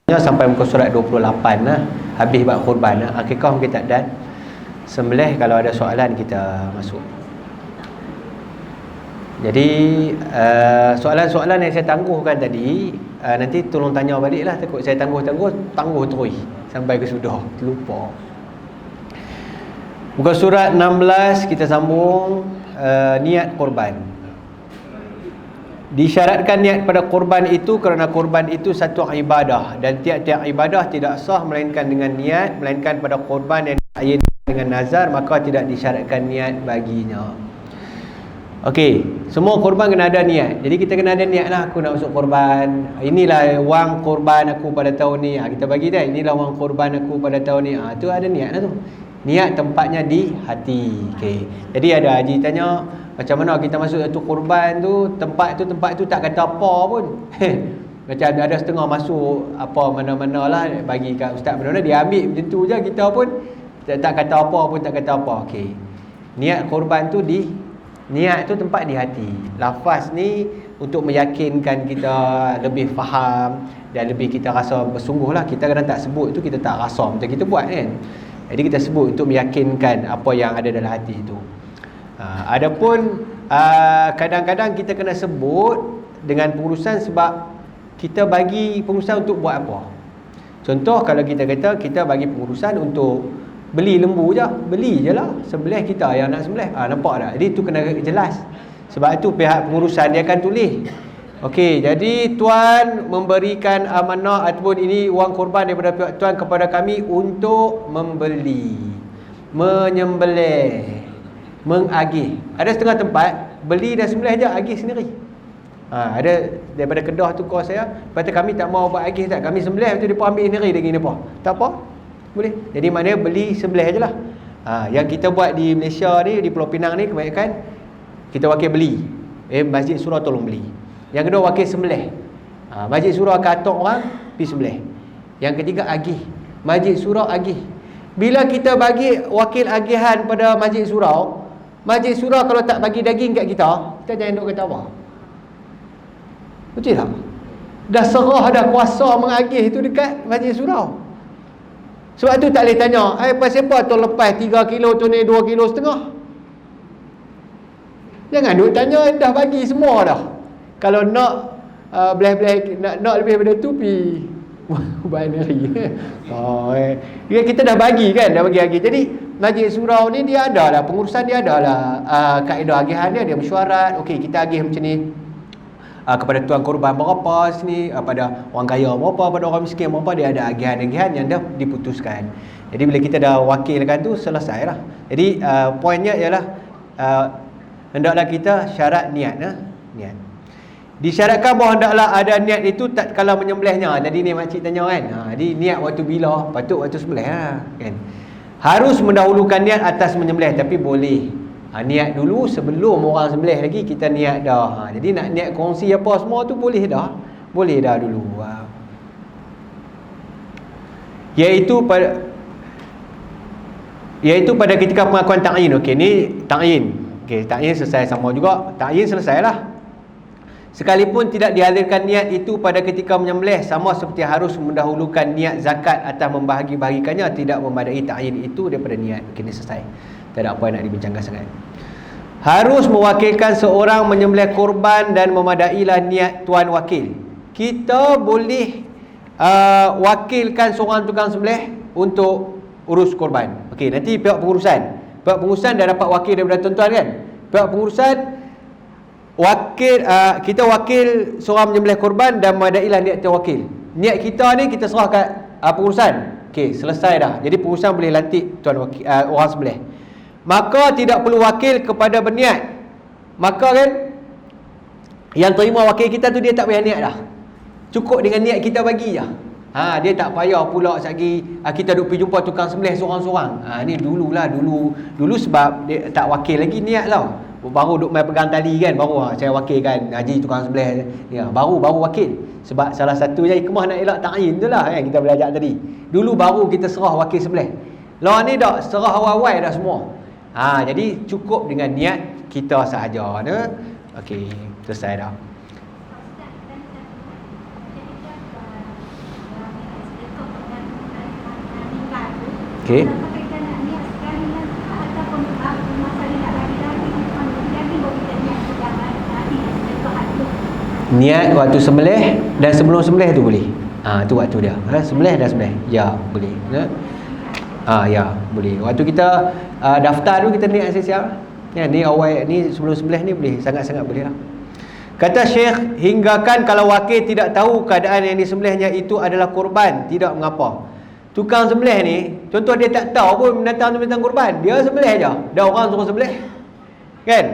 sampai muka surat 28 lah. Habis bab kurban lah. Akikah mungkin tak dan. Sembelih kalau ada soalan kita masuk. Jadi soalan-soalan yang saya tangguhkan tadi, nanti tolong tanya balik lah. Takut saya tangguh terus sampai ke sudah terlupa. Muka surat 16 kita sambung. Niat korban. Disyaratkan niat pada korban itu kerana korban itu satu ibadah, dan tiap-tiap ibadah tidak sah melainkan dengan niat, melainkan pada korban yang diayin dengan nazar, maka tidak disyaratkan niat baginya. Okey, semua korban kena ada niat. Jadi kita kena ada niat lah, aku nak masuk korban, inilah wang korban aku pada tahun ni. Kita bagi dah, inilah wang korban aku pada tahun ni. Tu ada niat lah tu. Niat tempatnya di hati. Okey. Jadi ada haji tanya, macam mana kita masuk satu korban tu, tempat tu tak kata apa pun. Macam ada setengah masuk apa mana-mana lah bagi kat ustaz mana-mana, dia ambil macam tu je, kita pun tak kata apa pun, tak kata apa. Okey. Niat korban tu niat tu tempat di hati. Lafaz ni untuk meyakinkan kita lebih faham dan lebih kita rasa bersungguh lah. Kita kadang tak sebut tu, kita tak rasa macam kita buat kan. Jadi kita sebut untuk meyakinkan apa yang ada dalam hati itu. Adapun kadang-kadang kita kena sebut dengan pengurusan sebab kita bagi pengurusan untuk buat apa. Contoh kalau kita kata kita bagi pengurusan untuk beli lembu je, beli je lah, sembelih kita yang nak sembelih. Nampak tak? Jadi tu kena jelas. Sebab itu pihak pengurusan dia akan tulis. Okey, jadi tuan memberikan amanah ataupun ini wang korban daripada pihak tuan kepada kami untuk membeli, menyembelih, mengagih. Ada setengah tempat beli dan sembelih je, agih sendiri. Ada daripada Kedah tu call saya, kata kami tak mau buat agih tak, kami sembelih tu depa ambil sendiri lagi depa. Tak apa, boleh. Jadi maknanya beli sembelih je lah. Yang kita buat di Malaysia ni, di Pulau Pinang ni kebanyakan kita wakil beli. Masjid surau tolong beli. Yang kedua wakil sembelih. Masjid surau akan atok orang pergi sembelih. Yang ketiga agih. Masjid surau agih. Bila kita bagi wakil agihan pada masjid surau kalau tak bagi daging kat kita jangan duk kata apa. Betul tak? Dah serah, dah kuasa mengagih tu dekat masjid surau. Sebab tu tak boleh tanya, pasal apa tu lepas 3 kilo tu ni 2 kilo setengah. Jangan duk tanya, dah bagi semua dah. Kalau nak belah-belah nak lebih daripada tu pi binary. Kita dah bagi kan, dah bagi lagi. Jadi masjid surau ni dia ada lah pengurusan, dia ada lah kaedah agihan dia mesyuarat. Okey, kita agih macam ni kepada tuan korban berapa sini, pada orang kaya berapa, pada orang miskin berapa, dia ada agihan-agihan yang dah diputuskan. Jadi bila kita dah wakilkan tu, selesai lah. Jadi poinnya ialah hendaklah kita syarat niat. Niat disyaratkan bahawa hendaklah ada niat itu tak kala menyembelihnya. Jadi ni makcik tanya kan, jadi niat waktu bila? Patut waktu sembelih lah kan. Harus mendahulukan niat atas menyembelih, tapi boleh niat dulu sebelum orang sembelih lagi kita niat dah. Jadi nak niat kongsi apa semua tu boleh dah. Boleh dah dulu. Iaitu pada ketika pengakuan ta'yin. Okey, ni ta'yin. Okey, ta'yin selesai sama juga. Ta'yin selesai lah. Sekalipun tidak dihadirkan niat itu pada ketika menyembelih, sama seperti harus mendahulukan niat zakat atas membahagi-bahagikannya, tidak memadai ta'yin itu daripada niat. Okey, ni selesai. Tak ada apa yang nak dibincangkan sangat. Harus mewakilkan seorang menyembelih korban dan memadailah niat tuan wakil. Kita boleh wakilkan seorang tukang sembelih untuk urus korban. Okey, nanti pihak pengurusan dah dapat wakil daripada tuan-tuan kan. Pihak pengurusan kita wakil seorang menyembelih korban dan memadailah niat tuan wakil. Niat kita ni kita serah kat pengurusan. Okey, selesai dah. Jadi pengurusan boleh lantik tuan wakil, orang sembelih. Maka tidak perlu wakil kepada berniat. Maka kan yang terima wakil kita tu dia tak payah niat dah. Cukup dengan niat kita bagi je. Dia tak payah pula lagi kita duk pergi jumpa tukang sembelih seorang-seorang. Ni dulu sebab dia tak wakil lagi niat tau. Baru duk main pegang tali kan, baru saya wakilkan haji tukang sembelih ya, baru wakil. Sebab salah satu je hikmah nak elak ta'yin tu lah kan, kita belajar tadi. Dulu baru kita serah wakil sembelih. Lah ni dah serah awal-awal dah semua. Jadi cukup dengan niat kita sahaja. Okey, selesai dah. Okey. Niat waktu sembelih dan sebelum sembelih tu boleh. Tu waktu dia. Sembelih dan sembelih. Ya, boleh. Ya, boleh. Waktu kita daftar tu kita niat siap-siap. Ya, ni awal ni sebelum sembelih ni boleh, sangat-sangat boleh lah. Kata Syekh, hinggakan kalau wakil tidak tahu keadaan yang disembelihnya itu adalah korban, tidak mengapa. Tukang sembelih ni, contoh dia tak tahu pun binatang tu binatang korban, dia sembelih aja. Dah orang suruh sembelih. Kan?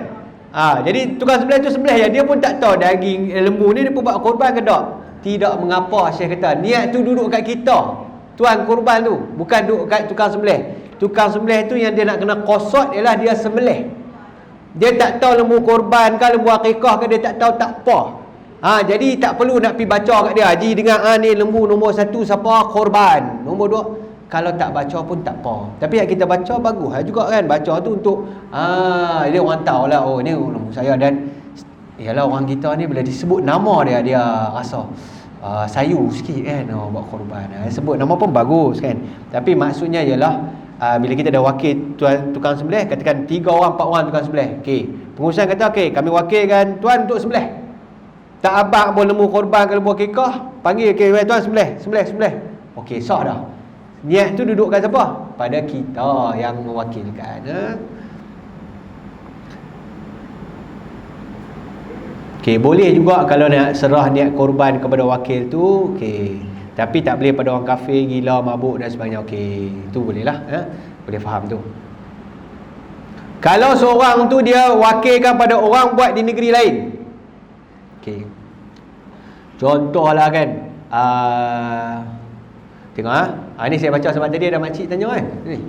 Jadi tukang sembelih tu sembelih je, dia pun tak tahu daging lembu ni dia pun buat korban ke tak. Tidak mengapa, Syekh kata. Niat tu duduk kat kita, tuan korban tu, bukan duduk kat tukang sembelih. Tukang sembelih tu yang dia nak kena qasad ialah dia sembelih. Dia tak tahu lembu korban ke lembu akikah ke, dia tak tahu, tak apa. Jadi tak perlu nak pergi baca kat dia, Haji dengar ni lembu nombor 1 siapa, korban. Nombor 2, kalau tak baca pun tak apa. Tapi yang kita baca bagus juga kan. Baca tu untuk dia orang tahu lah, oh ni lembu saya. Dan yalah, orang kita ni bila disebut nama dia, dia rasa sayu sikit kan, buat korban. Sebut nama pun bagus kan. Tapi maksudnya ialah bila kita dah wakil tukang sembelih, katakan 3 orang 4 orang tukang sembelih. Okey, pengurusan kata okey, kami wakilkan tuan untuk sembelih. Tak abang pun lembu korban ke lembu akikah, panggil okey tuan sembelih. Okey, sah dah. Niat tu duduk kat siapa? Pada kita yang mewakilkan. Okey, boleh juga kalau nak serah niat korban kepada wakil tu, okey. Tapi tak boleh pada orang kafir, gila, mabuk dan sebagainya. Okey, tu boleh lah. Boleh faham tu. Kalau seorang tu dia wakilkan pada orang buat di negeri lain. Okey. Contohlah kan, tengok ni saya baca sebab tadi ada makcik tanya kan. Ni.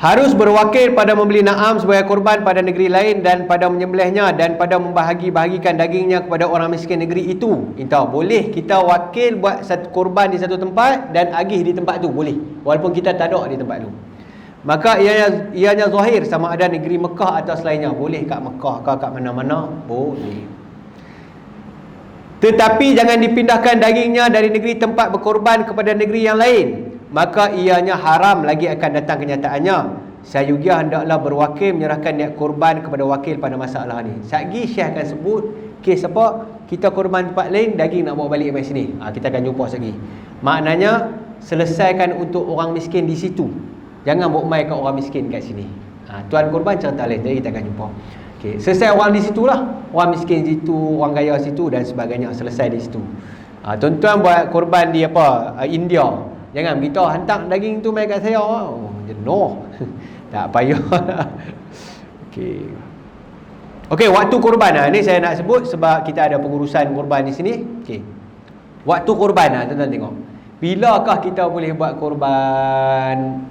Harus berwakil pada membeli na'am sebagai korban pada negeri lain dan pada menyembelihnya dan pada membahagi-bahagikan dagingnya kepada orang miskin negeri itu. Entah boleh kita wakil buat satu korban di satu tempat dan agih di tempat tu, boleh. Walaupun kita tak ada di tempat tu. Maka ianya zahir sama ada negeri Mekah atau selainnya. Boleh kat Mekah ke kat mana-mana, boleh. Tetapi jangan dipindahkan dagingnya dari negeri tempat berkorban kepada negeri yang lain. Maka ianya haram lagi akan datang kenyataannya. Sayugia hendaklah berwakil menyerahkan niat korban kepada wakil pada masalah ni. Satgi Syekh akan sebut kes apa, kita korban tempat lain, daging nak bawa balik sampai sini. Kita akan jumpa satgi. Maknanya selesaikan untuk orang miskin di situ. Jangan bawa mai kat orang miskin kat sini. Tuan korban cerita lain, jadi kita akan jumpa. Okey, selesai orang di situlah. Orang miskin di situ, orang kaya situ dan sebagainya, selesai di situ. Tuan-tuan buat korban di apa? India. Jangan beritahu hantar daging tu mai kat saya. Jenuh. Tak payah. Okey, waktu korban ni saya nak sebut sebab kita ada pengurusan korban di sini. Okey. Waktu korban tuan-tuan tengok. Bilakah kita boleh buat korban?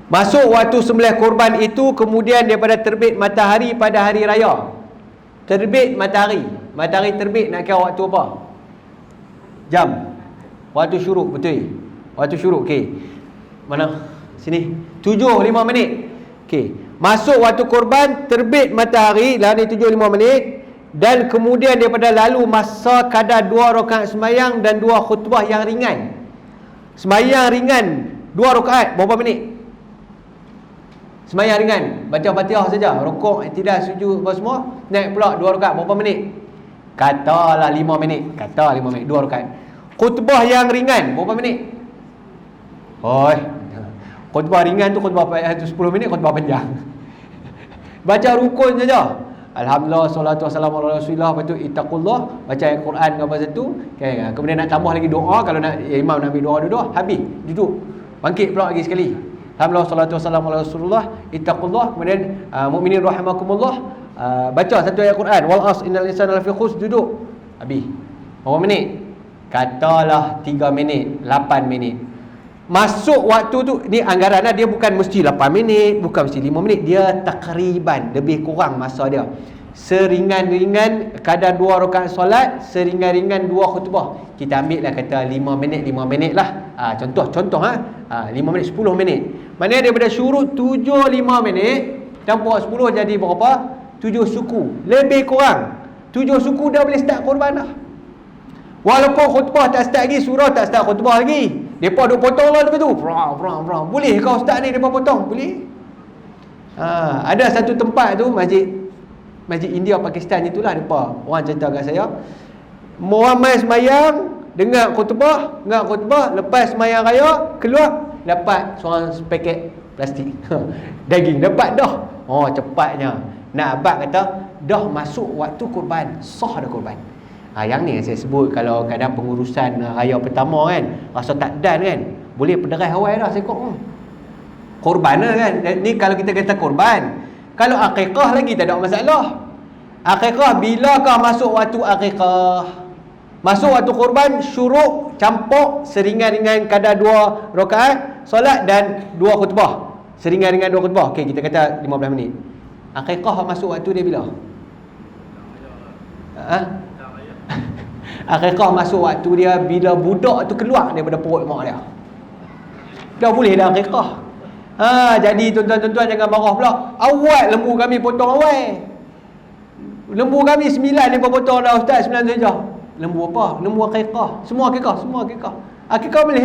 Masuk waktu sembelih korban itu kemudian daripada terbit matahari pada hari raya. Terbit matahari. Matahari terbit nak kira waktu apa? Jam. Waktu syuruk, betul. Waktu syuruk, okey. Mana? Sini. 7:05. Okey. Masuk waktu korban, terbit matahari, lah ni 7:05. Dan kemudian daripada lalu masa kadar 2 rakaat sembahyang dan 2 khutbah yang ringan. Sembahyang ringan 2 rakaat berapa minit? Sembahyang ringan, baca Fatihah saja, rukuk, i'tidal, sujud apa semua, naik pula 2 rakaat berapa minit? Katalah 5 minit. 2 rakaat. Khutbah yang ringan berapa minit? Khutbah ringan tu khutbah 10 minit, khutbah panjang. Baca rukun saja. Alhamdulillah, salatu wassalamu ala Rasulillah, lepas tu ittaqullah, baca ayat Quran ke apa satu, okay. Kemudian nak tambah lagi doa, kalau nak imam nak ambil doa dulu, habis, duduk. Bangkit pula lagi sekali. Alhamdulillah, salatu wassalamu ala Rasulillah, ittaqullah, kemudian mukminin rahimakumullah, baca satu ayat Quran, wal as innal insana lafi khusr, duduk. Habis. Berapa minit? Katalah 3 minit, 8 minit. Masuk waktu tu, ni anggarannya dia bukan mesti 8 minit, bukan mesti 5 minit, dia takriban, lebih kurang masa dia. Seringan-ringan kadar 2 rakaat solat, seringan-ringan 2 khutbah. Kita ambil lah kata 5 minit lah. Contoh 5 minit, 10 minit. Maknanya daripada syuruk 7:05 minit, campur 10 jadi berapa? 7 suku. Lebih kurang 7 suku dah boleh start korban dah. Walaupun khutbah tak start lagi, surah tak start khutbah lagi, Depa duk potong lah lepas tu. Prang. Boleh kau ustaz ni depa potong? Boleh. Ada satu tempat tu masjid India Pakistan itulah depa. Orang cerita kat saya. Orang mai sembahyang, dengar khutbah, lepas sembahyang raya, keluar dapat seorang paket plastik. Daging dapat dah. Oh, cepatnya. Nak abad kata dah masuk waktu kurban, sah dah kurban. Yang ni saya sebut kalau kadang pengurusan raya pertama kan, rasa tak dan kan, boleh pederai awal dah sekok. Korban lah kan. Ni kalau kita kata korban. Kalau akikah lagi tak ada masalah. Akikah bilakah masuk waktu akikah? Masuk waktu korban, syuruk campur seringan dengan kadar 2 rakaat solat dan 2 khutbah. Seringan dengan 2 khutbah. Okey, kita kata 15 minit. Akikah masuk waktu dia bila? Akikah masuk waktu dia bila budak tu keluar daripada perut mak dia. Dah boleh dah akikah. Jadi tuan-tuan jangan marah pula. Awal lembu kami potong awal. Lembu kami 9 dia potong dah ustaz, 9 saja. Lembu apa? Lembu akikah. Semua akikah. Akikah boleh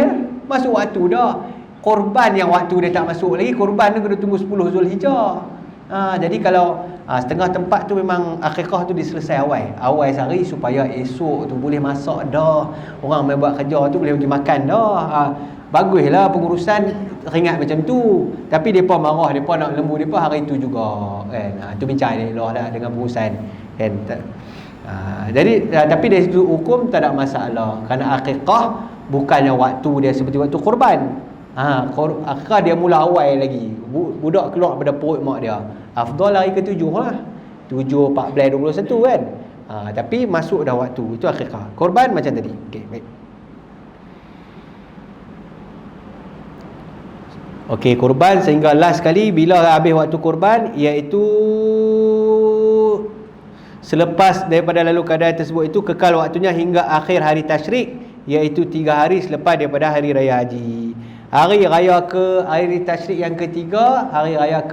masuk waktu dah. Korban yang waktu dia tak masuk lagi, korban tu kena tunggu 10 Zulhijjah. Jadi kalau setengah tempat tu memang akikah tu diselesai awal sehari supaya esok tu boleh masak dah. Orang main buat kerja tu boleh pergi makan dah. Baguslah pengurusan ringat macam tu. Tapi depa marah, depa nak lembu depa hari tu juga kan. Tu bincang elok lah dengan pengurusan kan. Jadi tapi dari segi hukum tak ada masalah. Kerana akikah bukannya waktu dia seperti waktu korban. Akikah dia mula awal lagi. Budak keluar pada perut mak dia. Afdal hari ke-7 lah. 7, 14, 21 kan. Tapi masuk dah waktu. Itu akikah. Korban macam tadi. Okey, baik. Okey, korban sehingga last kali bila habis waktu korban, iaitu selepas daripada lalu keadaan tersebut itu kekal waktunya hingga akhir hari tasyrik, iaitu 3 hari selepas daripada hari raya haji. Hari tasyrik yang ketiga, hari raya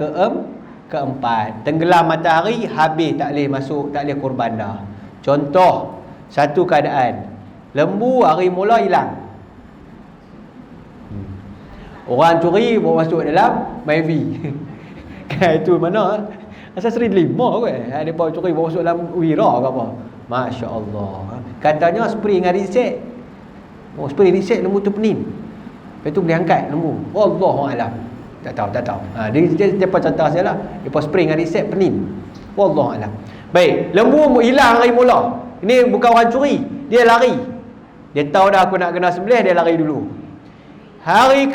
keempat. Tenggelam matahari, habis tak boleh masuk, tak boleh korban dah. Contoh, satu keadaan. Lembu hari mula hilang. Orang curi bawa masuk dalam maybe. Kan itu mana? Asal seri 5 kot. Depa curi bawa masuk dalam wira ke apa. Masya-Allah. Katanya spray dengan reset. Spray reset lembu tu pening. Lepas tu boleh angkat lembu. Wallahualam. Tak tahu. Dia depa contoh saya lah. Depa spray dengan reset pening. Wallahualam. Baik, lembu hilang hari mula. Ini bukan orang curi, dia lari. Dia tahu dah aku nak kena sembelih, dia lari dulu. Hari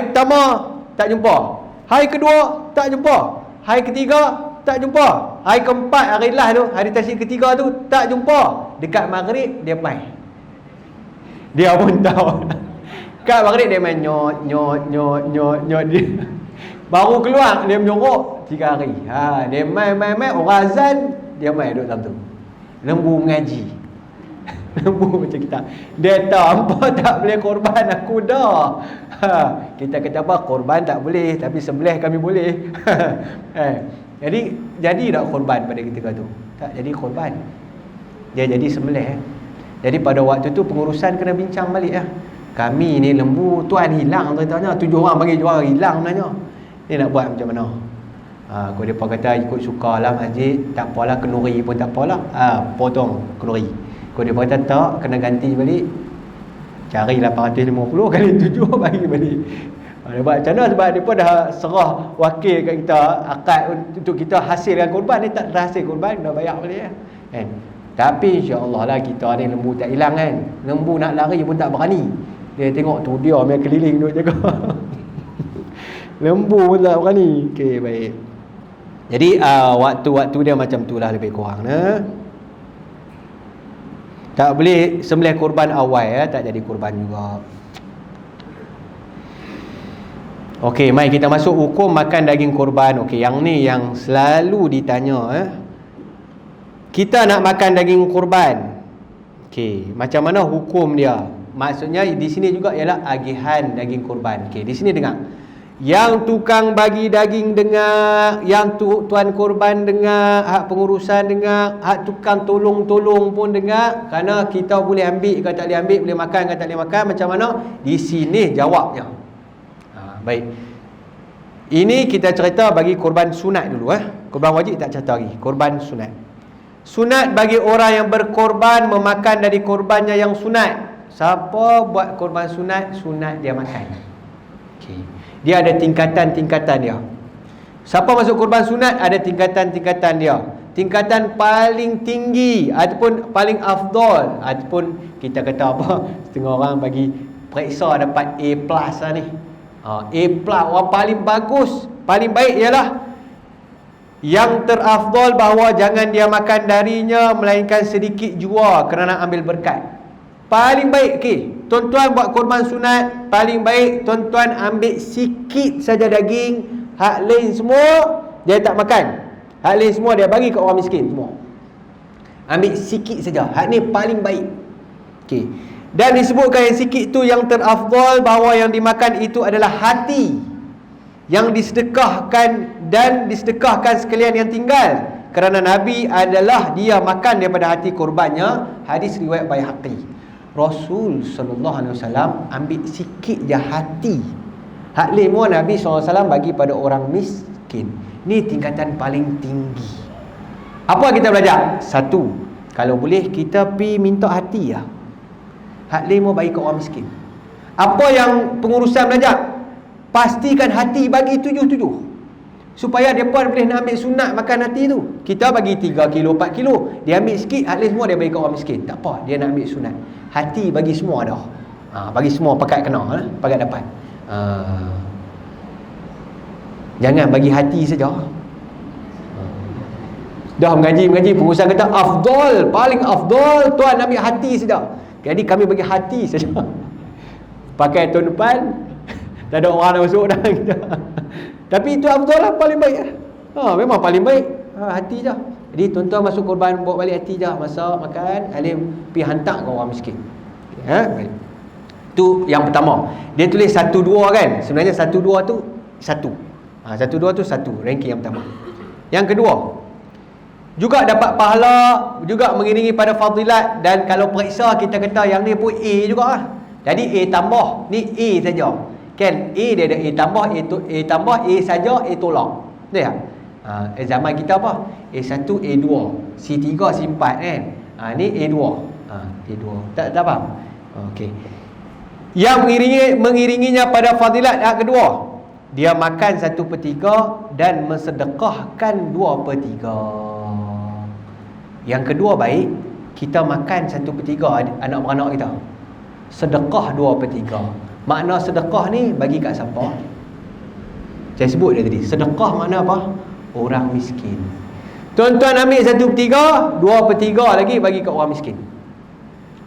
pertama tak jumpa. Hari kedua tak jumpa. Hari ketiga tak jumpa. Hari keempat, hari last tu, hari tasyrik ketiga tu tak jumpa. Dekat maghrib dia main. Dia pun tahu. Dekat maghrib dia main nyot dia. Baru keluar dia menyorok 3 hari. Dia main orang azan dia main duduk dalam tu. Lembu mengaji. Lembu macam kita. Dia tahu hampa tak boleh korban aku dah. Kita kata apa? Korban tak boleh, tapi sembelih kami boleh. Jadi tak korban pada ketika tu. Tak jadi korban. Dia jadi sembelih. Jadi pada waktu tu pengurusan kena bincang balik . Kami ni lembu tuan hilang ceritanya. 7 orang bagi jual hilang sebenarnya. Ni nak buat macam mana? Kalau dia kata ikut sukalah masjid, tak apalah, kenuri pun tak apalah. Potong kenuri. Kalau dia kata tak, kena ganti balik. Cari 850 kali 7 bagi balik. Dia buat macam mana sebab dia pun dah serah wakil kat kita, akad untuk kita hasilkan korban. Dia tak terhasil korban, dah bayar balik kan. Tapi insya-Allah lah kita ni lembu tak hilang kan. Lembu nak lari pun tak berani. Dia tengok tu dia main keliling duk jaga. Lembu pun tak berani. Okey, baik. Jadi waktu-waktu dia macam tu lah lebih kurang . Tak boleh sembelih korban awal tak jadi korban juga. Okey, mari kita masuk hukum makan daging korban. Okey, yang ni yang selalu ditanya . Kita nak makan daging korban. Okey, macam mana hukum dia? Maksudnya di sini juga ialah agihan daging korban. Okey, di sini dengar. Yang tukang bagi daging dengar, yang tuan korban dengar, hak pengurusan dengar, hak tukang tolong-tolong pun dengar. Kerana kita boleh ambil ke tak boleh ambil, boleh makan ke tak boleh makan, macam mana? Di sini jawabnya. Baik. Ini kita cerita bagi korban sunat dulu. Korban wajib tak cerita lagi. Korban sunat. Sunat bagi orang yang berkorban memakan dari korbannya yang sunat. Siapa buat korban sunat, sunat dia makan. Okey. Dia ada tingkatan-tingkatan dia. Siapa masuk korban sunat, ada tingkatan-tingkatan dia. Tingkatan paling tinggi ataupun paling afdal, ataupun kita kata apa, setengah orang bagi periksa dapat A+ lah ni. A+, orang paling bagus, paling baik ialah yang terafdal bahawa jangan dia makan darinya melainkan sedikit jua kerana ambil berkat. Paling baik, okey. Tuan-tuan buat korban sunat, paling baik tuan-tuan ambil sikit saja daging, hak lain semua dia tak makan. Hak lain semua dia bagi ke orang miskin semua. Ambil sikit saja. Hak ni paling baik. Okey. Dan disebutkan yang sikit tu yang terafdal bahawa yang dimakan itu adalah hati yang disedekahkan dan disedekahkan sekalian yang tinggal. Kerana Nabi adalah dia makan daripada hati korbannya. Hadis riwayat Baihaqi. Rasul sallallahu alaihi wasallam ambil sikit je hati. Hak lima Nabi sallallahu alaihi wasallam bagi pada orang miskin. Ni tingkatan paling tinggi. Apa kita belajar? Satu, kalau boleh kita pi minta hati lah. Hak lima bagi ke orang miskin. Apa yang pengurusan belajar? Pastikan hati bagi 7 supaya mereka boleh nak ambil sunat makan hati tu. Kita bagi 3 kilo 4 kilo, dia ambil sikit, at least semua dia bagi ke orang miskin. Tak apa, dia nak ambil sunat. Hati bagi semua dah. Bagi semua pakat kena, pakat dapat. Jangan bagi hati saja. Dah mengaji pengurusan kata afdal, paling afdal tuan ambil hati saja. Jadi kami bagi hati saja. Pakai tahun depan tak ada orang nak masuk dah kita. Tapi itu afdal lah, paling baik lah. Memang paling baik. Hati je. Jadi tuan-tuan masuk korban, bawa balik hati je. Masak, makan, alim pergi hantar ke orang miskin. Baik. Itu yang pertama. Dia tulis 1-2 kan. Sebenarnya 1-2 tu 1. 1-2 tu 1. Ranking yang pertama. Yang kedua, juga dapat pahala, juga mengiringi pada fadilat. Dan kalau periksa kita kata yang ni pun A juga lah. Jadi A tambah. Ni A saja. Kan A dia ada A tambah, A tambah, A saja, A tolak. Betul tak? Zaman kita apa? A1, A2, C3, C4 kan. Ni A2. A2. Tak faham? Okey. Yang mengiringinya pada fadilat yang kedua, dia makan 1/3 dan mensedekahkan 2/3. Yang kedua baik, kita makan 1/3 anak beranak kita. Sedekah 2/3. Makna sedekah ni bagi kat siapa? Saya sebut dia tadi. Sedekah makna apa? Orang miskin. Tuan-tuan ambil 1/3, 2/3 lagi bagi kat orang miskin.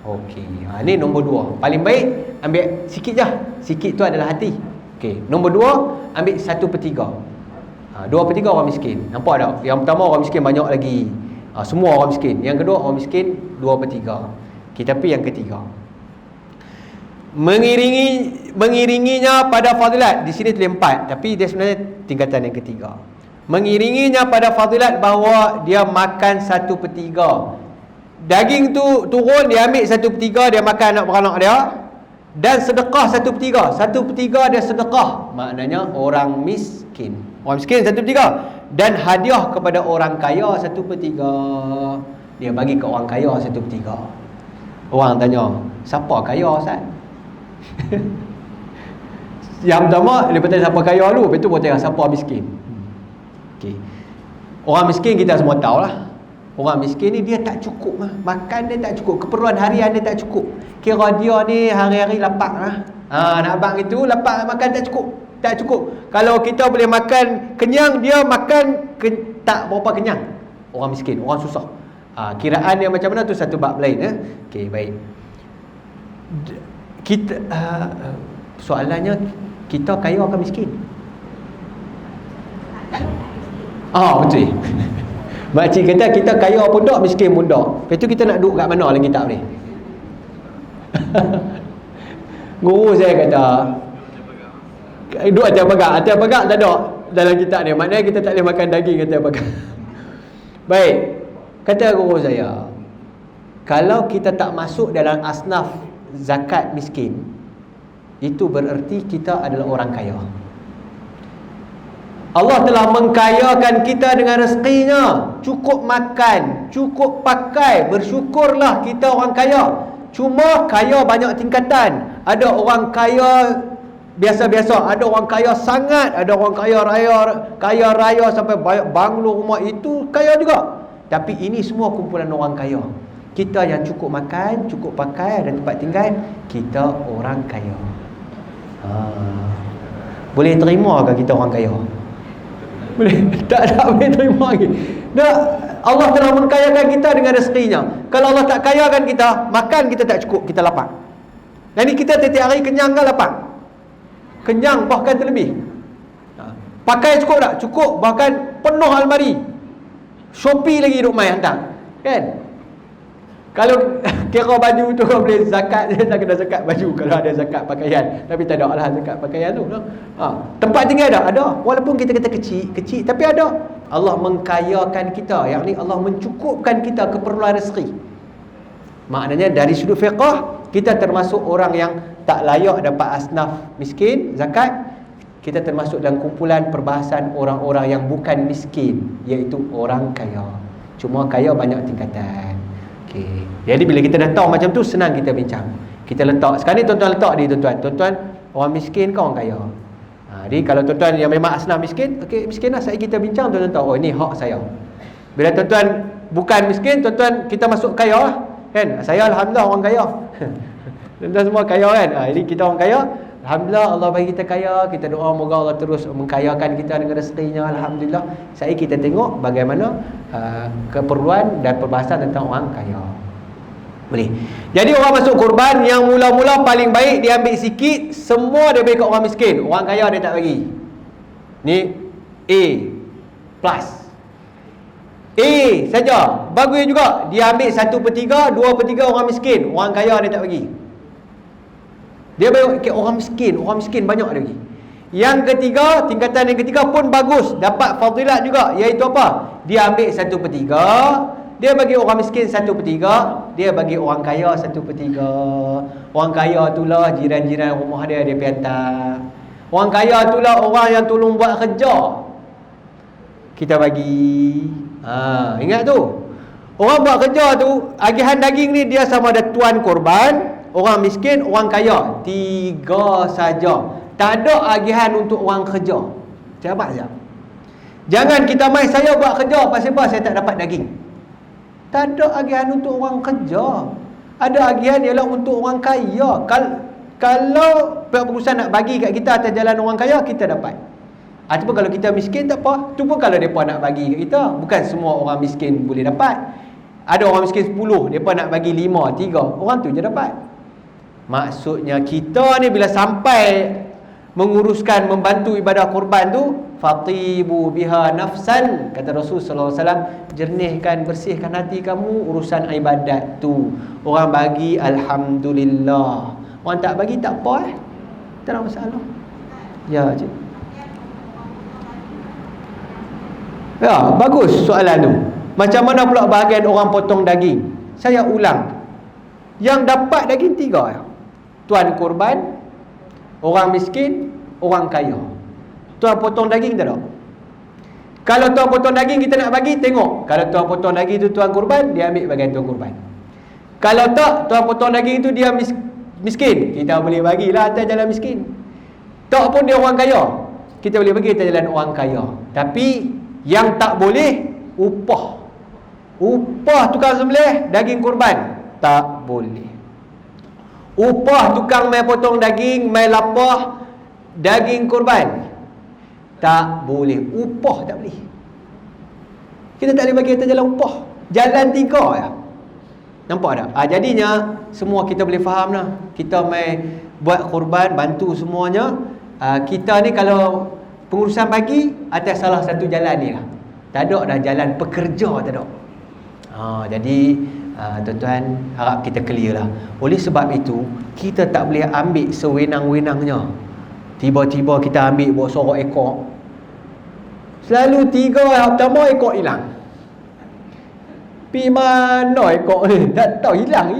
Okey. Ni nombor 2. Paling baik ambil sikit je. Sikit tu adalah hati. Okey. Nombor 2, ambil 1/3. 2/3 orang miskin. Nampak tak? Yang pertama orang miskin banyak lagi. Semua orang miskin. Yang kedua orang miskin 2/3. Kita pergi yang ketiga. Mengiringinya pada fadilat. Di sini tulis 4, tapi dia sebenarnya tingkatan yang ketiga. Mengiringinya pada fadilat bahawa dia makan 1/3. Daging tu turun, dia ambil 1/3, dia makan anak beranak dia. Dan sedekah 1/3. 1/3 dia sedekah. Maknanya orang miskin. Orang miskin 1/3. Dan hadiah kepada orang kaya 1/3. Dia bagi ke orang kaya 1/3. Orang tanya, siapa kaya Ustaz? Yang pertama, dia bertanya siapa kaya dulu. Lepas tu bertanya siapa miskin. Okay. Orang miskin kita semua tahu lah. Orang miskin ni dia tak cukup lah. Makan dia tak cukup. Keperluan harian dia tak cukup. Kira dia ni hari-hari lapar lah. Nak abang itu lapar, makan tak cukup. Tak cukup. Kalau kita boleh makan kenyang, dia makan tak berapa kenyang. Orang miskin, orang susah. Kiraan dia macam mana tu satu bab lain. Okey, baik. Kita soalannya, kita kaya ke miskin? Betul. Makcik kata kita kaya pun tak, miskin pun tak. Lepas tu kita nak duduk kat mana lagi tak boleh? Guru saya kata, Duk atas pagar. Atas pagar tak ada dalam kitab ni. Maknanya kita tak boleh makan daging atas pagar. Baik. Kata guru saya, kalau kita tak masuk dalam asnaf zakat miskin, itu bererti kita adalah orang kaya. Allah telah mengkayakan kita dengan rezekinya. Cukup makan, cukup pakai. Bersyukurlah kita orang kaya. Cuma kaya banyak tingkatan. Ada orang kaya biasa-biasa, ada orang kaya sangat, ada orang kaya raya sampai banglo rumah, itu kaya juga. Tapi ini semua kumpulan orang kaya. Kita yang cukup makan, cukup pakai dan tempat tinggal, kita orang kaya. Boleh terima ke kita orang kaya? Boleh? Tak boleh terima lagi. Allah telah mengkayakan kita dengan rezekinya. Kalau Allah tak kayakan kita, makan kita tak cukup, kita lapar. Dan ni kita setiap hari kenyang ke lapar? Kenyang, bahkan terlebih. Pakai cukup tak? Cukup, bahkan penuh almari. Shopee lagi duk main hantar. Kan? Kalau kira baju tu kau boleh zakat, tak kena zakat baju kalau ada zakat pakaian. Tapi tak ada lah zakat pakaian tu. Tempat tinggal ada. Walaupun kita kata kecil, tapi ada. Allah mengkayakan kita, yakni Allah mencukupkan kita keperluan rezeki. Maknanya dari sudut fiqh, kita termasuk orang yang tak layak dapat asnaf miskin, zakat. Kita termasuk dalam kumpulan perbahasan orang-orang yang bukan miskin, iaitu orang kaya. Cuma kaya banyak tingkatan. Okay. Jadi bila kita dah tahu macam tu, senang kita bincang. Kita letak. Sekarang ni tuan-tuan letak ni tuan-tuan. Tuan-tuan orang miskin ke orang kaya? Jadi kalau tuan-tuan yang memang asnaf miskin, okey, miskin lah, saya kita bincang, tuan-tuan tahu, oh ini hak saya. Bila tuan-tuan bukan miskin, tuan-tuan kita masuk kaya lah. Kan? Saya alhamdulillah orang kaya. Tuan-tuan semua kaya kan? Jadi kita orang kaya. Alhamdulillah Allah bagi kita kaya. Kita doa moga Allah terus mengkayakan kita dengan rezekinya. Alhamdulillah. Saya kita tengok bagaimana keperluan dan perbahasan tentang orang kaya. Boleh. Jadi orang masuk korban yang mula-mula paling baik dia ambil sikit, semua dia bagi kat orang miskin. Orang kaya dia tak bagi. Ni A plus. A saja. Bagus juga. Dia ambil 1/3, 2/3 orang miskin. Orang kaya dia tak bagi. Dia bagi orang miskin banyak dia bagi. Yang ketiga, tingkatan yang ketiga pun bagus, dapat fadilat juga, iaitu apa? Dia ambil 1/3, dia bagi orang miskin 1/3, dia bagi orang kaya 1/3. Orang kaya itulah jiran-jiran rumah dia pergi hantar. Orang kaya itulah orang yang tolong buat kerja, kita bagi. Ingat tu. Orang buat kerja tu, agihan daging ni dia sama ada tuan korban, orang miskin, orang kaya. 3 saja. Tak ada agihan untuk orang kerja. Siapa saja. Jangan kita main saya buat kerja, pasal apa saya tak dapat daging. Tak ada agihan untuk orang kerja. Ada agihan ialah untuk orang kaya. Kalau pihak pengurusan nak bagi kat kita atas jalan orang kaya, kita dapat. Ataupun kalau kita miskin tak apa. Tu pun kalau mereka nak bagi kat kita. Bukan semua orang miskin boleh dapat. Ada orang miskin 10, mereka nak bagi 5, 3. Orang tu je dapat. Maksudnya kita ni bila sampai menguruskan, membantu ibadah korban tu, fatibu biha nafsan, kata Rasul sallallahu alaihi wasallam, jernihkan, bersihkan hati kamu urusan ibadat tu. Orang bagi alhamdulillah, orang tak bagi tak apa, tak ada masalah. Ya cik. Ya, bagus soalan tu. Macam mana pula bahagian orang potong daging? Saya ulang. Yang dapat daging 3. Tuan korban, orang miskin, orang kaya. Tuan potong daging tak ada. Kalau tuan potong daging kita nak bagi, tengok. Kalau tuan potong daging itu tuan korban, dia ambil bagian tuan korban. Kalau tak, tuan potong daging itu dia miskin, kita boleh bagilah atas jalan miskin. Tak pun dia orang kaya, kita boleh bagi atas jalan orang kaya. Tapi yang tak boleh, upah. Upah tukang sembelih daging korban tak boleh. Upah tukang mai potong daging, mai lapah daging korban tak boleh. Upah tak boleh. Kita tak boleh bagi atas jalan upah. Jalan 3 ya. Nampak tak? Jadinya semua kita boleh faham lah. Kita mai buat korban, bantu semuanya. Kita ni kalau pengurusan bagi atas salah satu jalan ni lah. Tak ada dah jalan pekerja, tak ada. Jadi tuan-tuan, harap kita clear lah. Oleh sebab itu, kita tak boleh ambil sewenang-wenangnya. Tiba-tiba kita ambil bawa sorok ekor. Selalu 3 hari pertama ekor hilang. Pi mana ekor ni? Tak tahu, hilang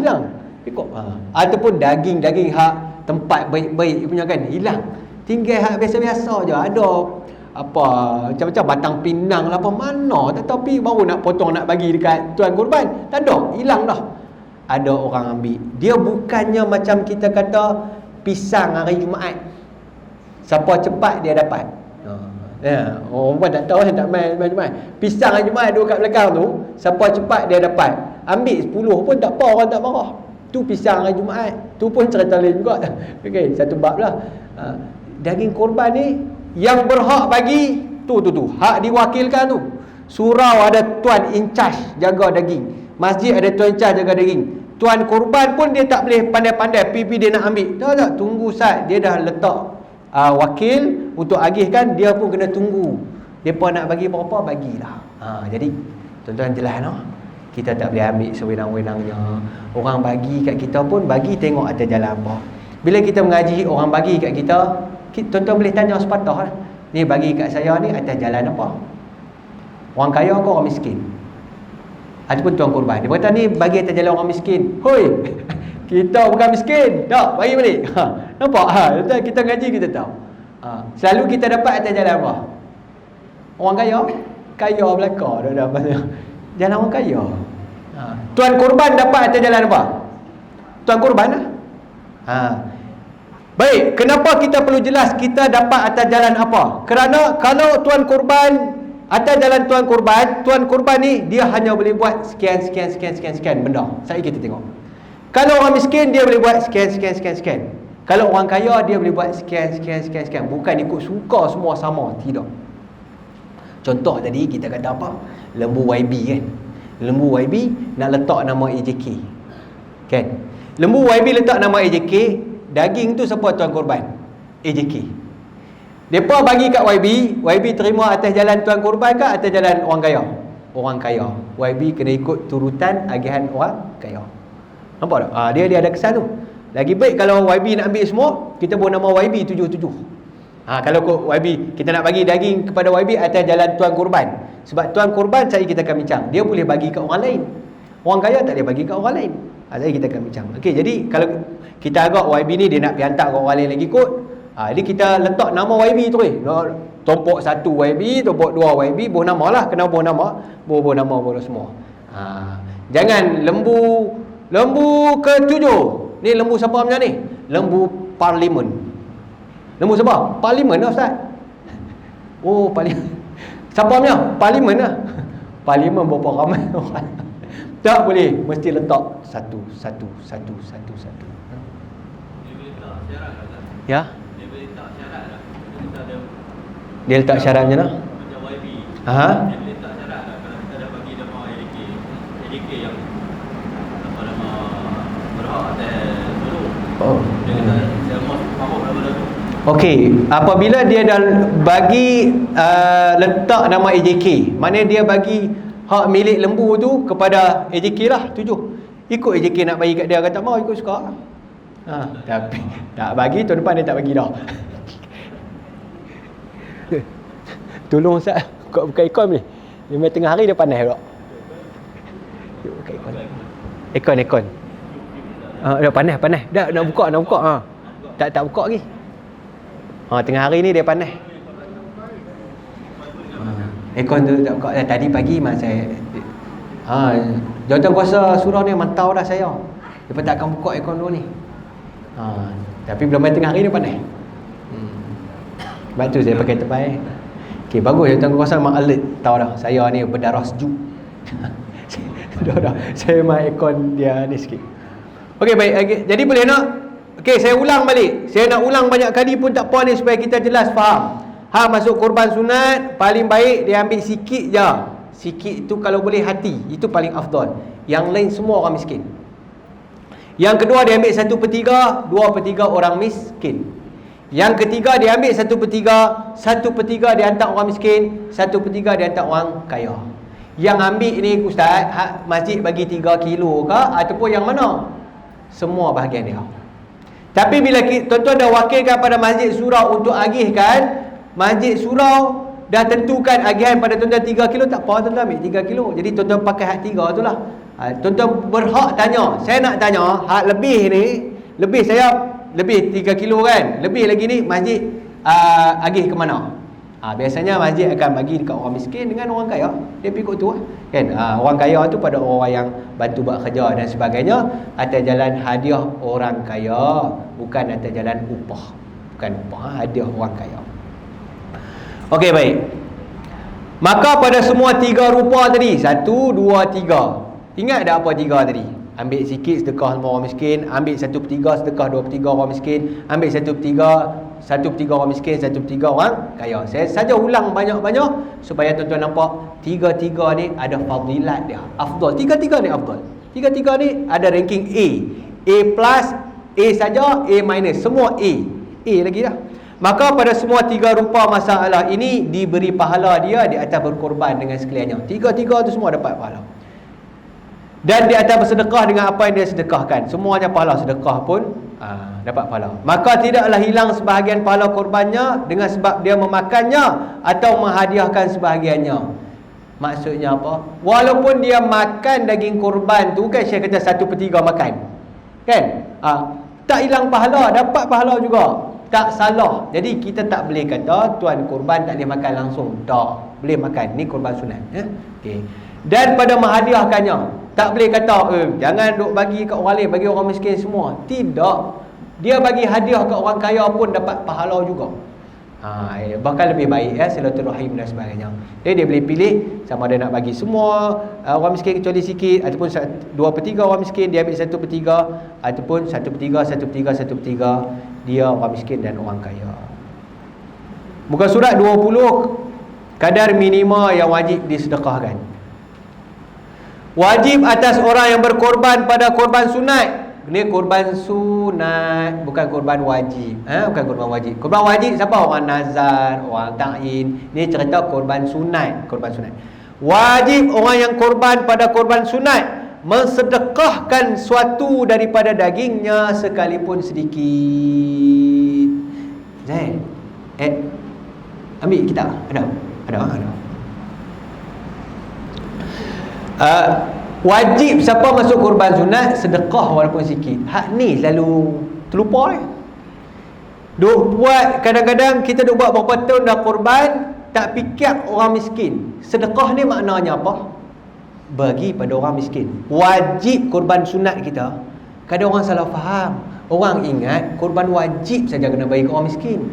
ekor. Ataupun daging hak tempat baik-baik punya kan, hilang. Tinggal hak biasa-biasa je. Ada apa macam-macam batang pinang lah apa mana tak tahu, pi baru nak potong nak bagi dekat tuan kurban, tak ada, hilang dah. Ada orang ambil. Dia bukannya macam kita kata pisang hari Jumaat, siapa cepat dia dapat. Ya, orang pun tak tahu, tak main Jumaat. Pisang hari Jumaat duduk kat belakang tu, siapa cepat dia dapat. Ambil 10 pun tak apa, orang tak marah. Tu pisang hari Jumaat. Tu pun cerita lain juga. Okey, satu bab lah. Daging korban ni yang berhak bagi tu hak diwakilkan tu. Surau ada tuan in charge jaga daging, masjid ada tuan in charge jaga daging. Tuan korban pun dia tak boleh pandai-pandai pipi dia nak ambil. Tak, tunggu sat dia dah letak wakil untuk agihkan, dia pun kena tunggu. Depa nak bagi berapa, bagilah. Jadi tuan-tuan jelas noh. Kita tak boleh ambil sewenang-wenangnya. Orang bagi kat kita pun bagi tengok atas jalan apa. Bila kita mengaji orang bagi kat kita, tuan-tuan boleh tanya sepatah lah. Ni bagi kat saya ni atas jalan apa? Orang kaya ke orang miskin? Ataupun tuan korban, dia kata ni bagi atas jalan orang miskin. Hoi, kita bukan miskin. Tak, bagi balik. Nampak? Kita ngaji kita tahu. Selalu kita dapat atas jalan apa? Orang kaya? Kaya belaka dah dapat. Jalan orang kaya. Tuan korban dapat atas jalan apa? Tuan korban lah. Baik, kenapa kita perlu jelas kita dapat atas jalan apa? Kerana kalau tuan korban atas jalan tuan korban ni dia hanya boleh buat sekian benda. Saya kita tengok. Kalau orang miskin dia boleh buat sekian. Kalau orang kaya dia boleh buat sekian. Bukan ikut suka semua sama, tidak. Contoh tadi kita kata apa? Lembu YB kan. Lembu YB nak letak nama AJK. Kan? Lembu YB letak nama AJK, daging tu siapa tuan korban? AJK. Depa bagi kat YB terima atas jalan tuan korban ke atas jalan orang kaya? Orang kaya. YB kena ikut turutan agihan orang kaya. Nampak tak? Dia ada kesan tu. Lagi baik kalau YB nak ambil semua, kita buat nama YB 77. Kalau YB kita nak bagi daging kepada YB atas jalan tuan korban. Sebab tuan korban saya kita akan bincang, dia boleh bagi kat orang lain. Orang kaya tak boleh bagi kat orang lain. Saya kita akan bincang. Okey, jadi kalau kita agak YB ni dia nak pergi hantar kat orang lain lagi kot. Jadi kita letak nama YB tu tompok 1 YB, tompok 2 YB, buah nama lah. Kena buah nama, buah nama semua. Jangan lembu ke-7. Ni lembu siapa punya ni? Lembu parlimen. Lembu siapa? Parlimen lah Ustaz. Oh, parlimen. Siapa punya? Parlimen lah. Parlimen berapa ramai orang. Tak boleh, mesti letak satu. Ya? Dia letak syarat macam mana? Macam YB. Dia letak syarat lah. Kalau kita dah bagi nama AJK yang nama berhak atas seluruh. Dia kata saya mahu daripada tu. Okey, apabila dia dah bagi letak nama AJK, maknanya dia bagi hak milik lembu tu kepada AJK lah, 7. Ikut AJK nak bagi kat dia, kata mau ikut suka. Tapi tak bagi, tahun depan dia tak bagi dah. Tolong Ustaz, kau buka ikon ni. Dia tengah hari dia panas pula. Buka ikon. Ikon. Dah panas. Dah nak buka. Tak buka lagi. Tengah hari ni dia panas. Ikon tu tak buka. Tadi pagi masa jawatan kuasa surau ni mantau dah saya. Dia tak akan buka ikon dulu ni. Tapi belum main tengah hari ni panas. Sebab tu saya pakai terbaik. Okey, bagus jawatan kuasa memang alert. Tahu dah saya ni berdarah sejuk. dah. Saya main ikon dia ni sikit. Okey, baik. Okay. Jadi boleh nak? Okey, saya ulang balik. Saya nak ulang banyak kali pun tak apa ni supaya kita jelas faham. Masuk korban sunat, paling baik dia ambil sikit je. Sikit tu kalau boleh hati, itu paling afdal. Yang lain semua orang miskin. Yang kedua dia ambil 1/3, 2/3 orang miskin. Yang ketiga dia ambil 1/3, 1/3 dia hantar orang miskin, 1/3 dia hantar orang kaya. Yang ambil ni Ustaz, masjid bagi 3 kilo ke ataupun yang mana? Semua bahagian dia. Tapi bila tuan-tuan dah wakilkan pada masjid surau untuk agihkan, masjid surau dah tentukan agihan pada tuan-tuan 3 kilo, tak apa tuan-tuan ambil 3 kilo. Jadi tuan-tuan pakai hak 3 tu lah. Tuan-tuan berhak tanya. Saya nak tanya, hak lebih ni, lebih saya lebih 3 kilo kan, lebih lagi ni masjid agih ke mana? Biasanya masjid akan bagi dekat orang miskin dengan orang kaya. Dia pikut tu lah kan. Orang kaya tu pada orang yang bantu buat kerja dan sebagainya, atas jalan hadiah orang kaya, bukan atas jalan upah. Bukan upah, hadiah orang kaya. Okey, baik. Maka pada semua 3 rupa tadi, 1, 2, 3. Ingat tak apa 3 tadi? Ambil sikit sedekah sama orang miskin, ambil 1/3 sedekah 2/3 orang miskin, ambil 1/3 orang miskin, 1/3 orang kaya. Saya saja ulang banyak-banyak supaya tuan-tuan nampak 3 ni ada fadilat dia, afdal. 3 ni afdal. 3 ni ada ranking A plus, A saja, A minus, semua A lagi dah. Maka pada semua 3 rupa masalah ini diberi pahala dia di atas berkorban dengan sekaliannya. 3 tu semua dapat pahala. Dan di atas bersedekah dengan apa yang dia sedekahkan, semuanya pahala. Sedekah pun dapat pahala. Maka tidaklah hilang sebahagian pahala korbannya dengan sebab dia memakannya atau menghadiahkan sebahagiannya. Maksudnya apa? Walaupun dia makan daging korban tu, kan saya kata 1/3 makan, kan? Tak hilang pahala, dapat pahala juga. Tak salah. Jadi kita tak boleh kata tuan korban tak boleh makan langsung. Tak, boleh makan. Ni korban sunat, okey. Dan pada menghadiahkannya, tak boleh kata jangan duk bagi kat orang lain, bagi orang miskin semua. Tidak. Dia bagi hadiah kat orang kaya pun dapat pahala juga. Bahkan lebih baik silaturahim dan sebagainya. Jadi dia boleh pilih sama ada nak bagi semua orang miskin kecuali sikit, ataupun 2/3 orang miskin dia ambil 1/3, ataupun 1/3 dia orang miskin dan orang kaya. Muka surat 20, kadar minima yang wajib disedekahkan. Wajib atas orang yang berkorban pada korban sunat. Ini korban sunat, bukan korban wajib. Bukan korban wajib. Korban wajib siapa? Orang nazar, orang ta'in. Ini cerita korban sunat, korban sunat. Wajib orang yang korban pada korban sunat mensedekahkan suatu daripada dagingnya sekalipun sedikit. Zain, ambil kitab. Ada. Wajib siapa masuk korban sunat sedekah walaupun sikit. Hak ni selalu terlupa ni. Duk buat, kadang-kadang kita duk buat berapa tahun dah korban, tak fikir orang miskin. Sedekah ni maknanya apa? Bagi pada orang miskin. Wajib korban sunat kita. Kadang orang salah faham. Orang ingat korban wajib saja kena bagi ke orang miskin.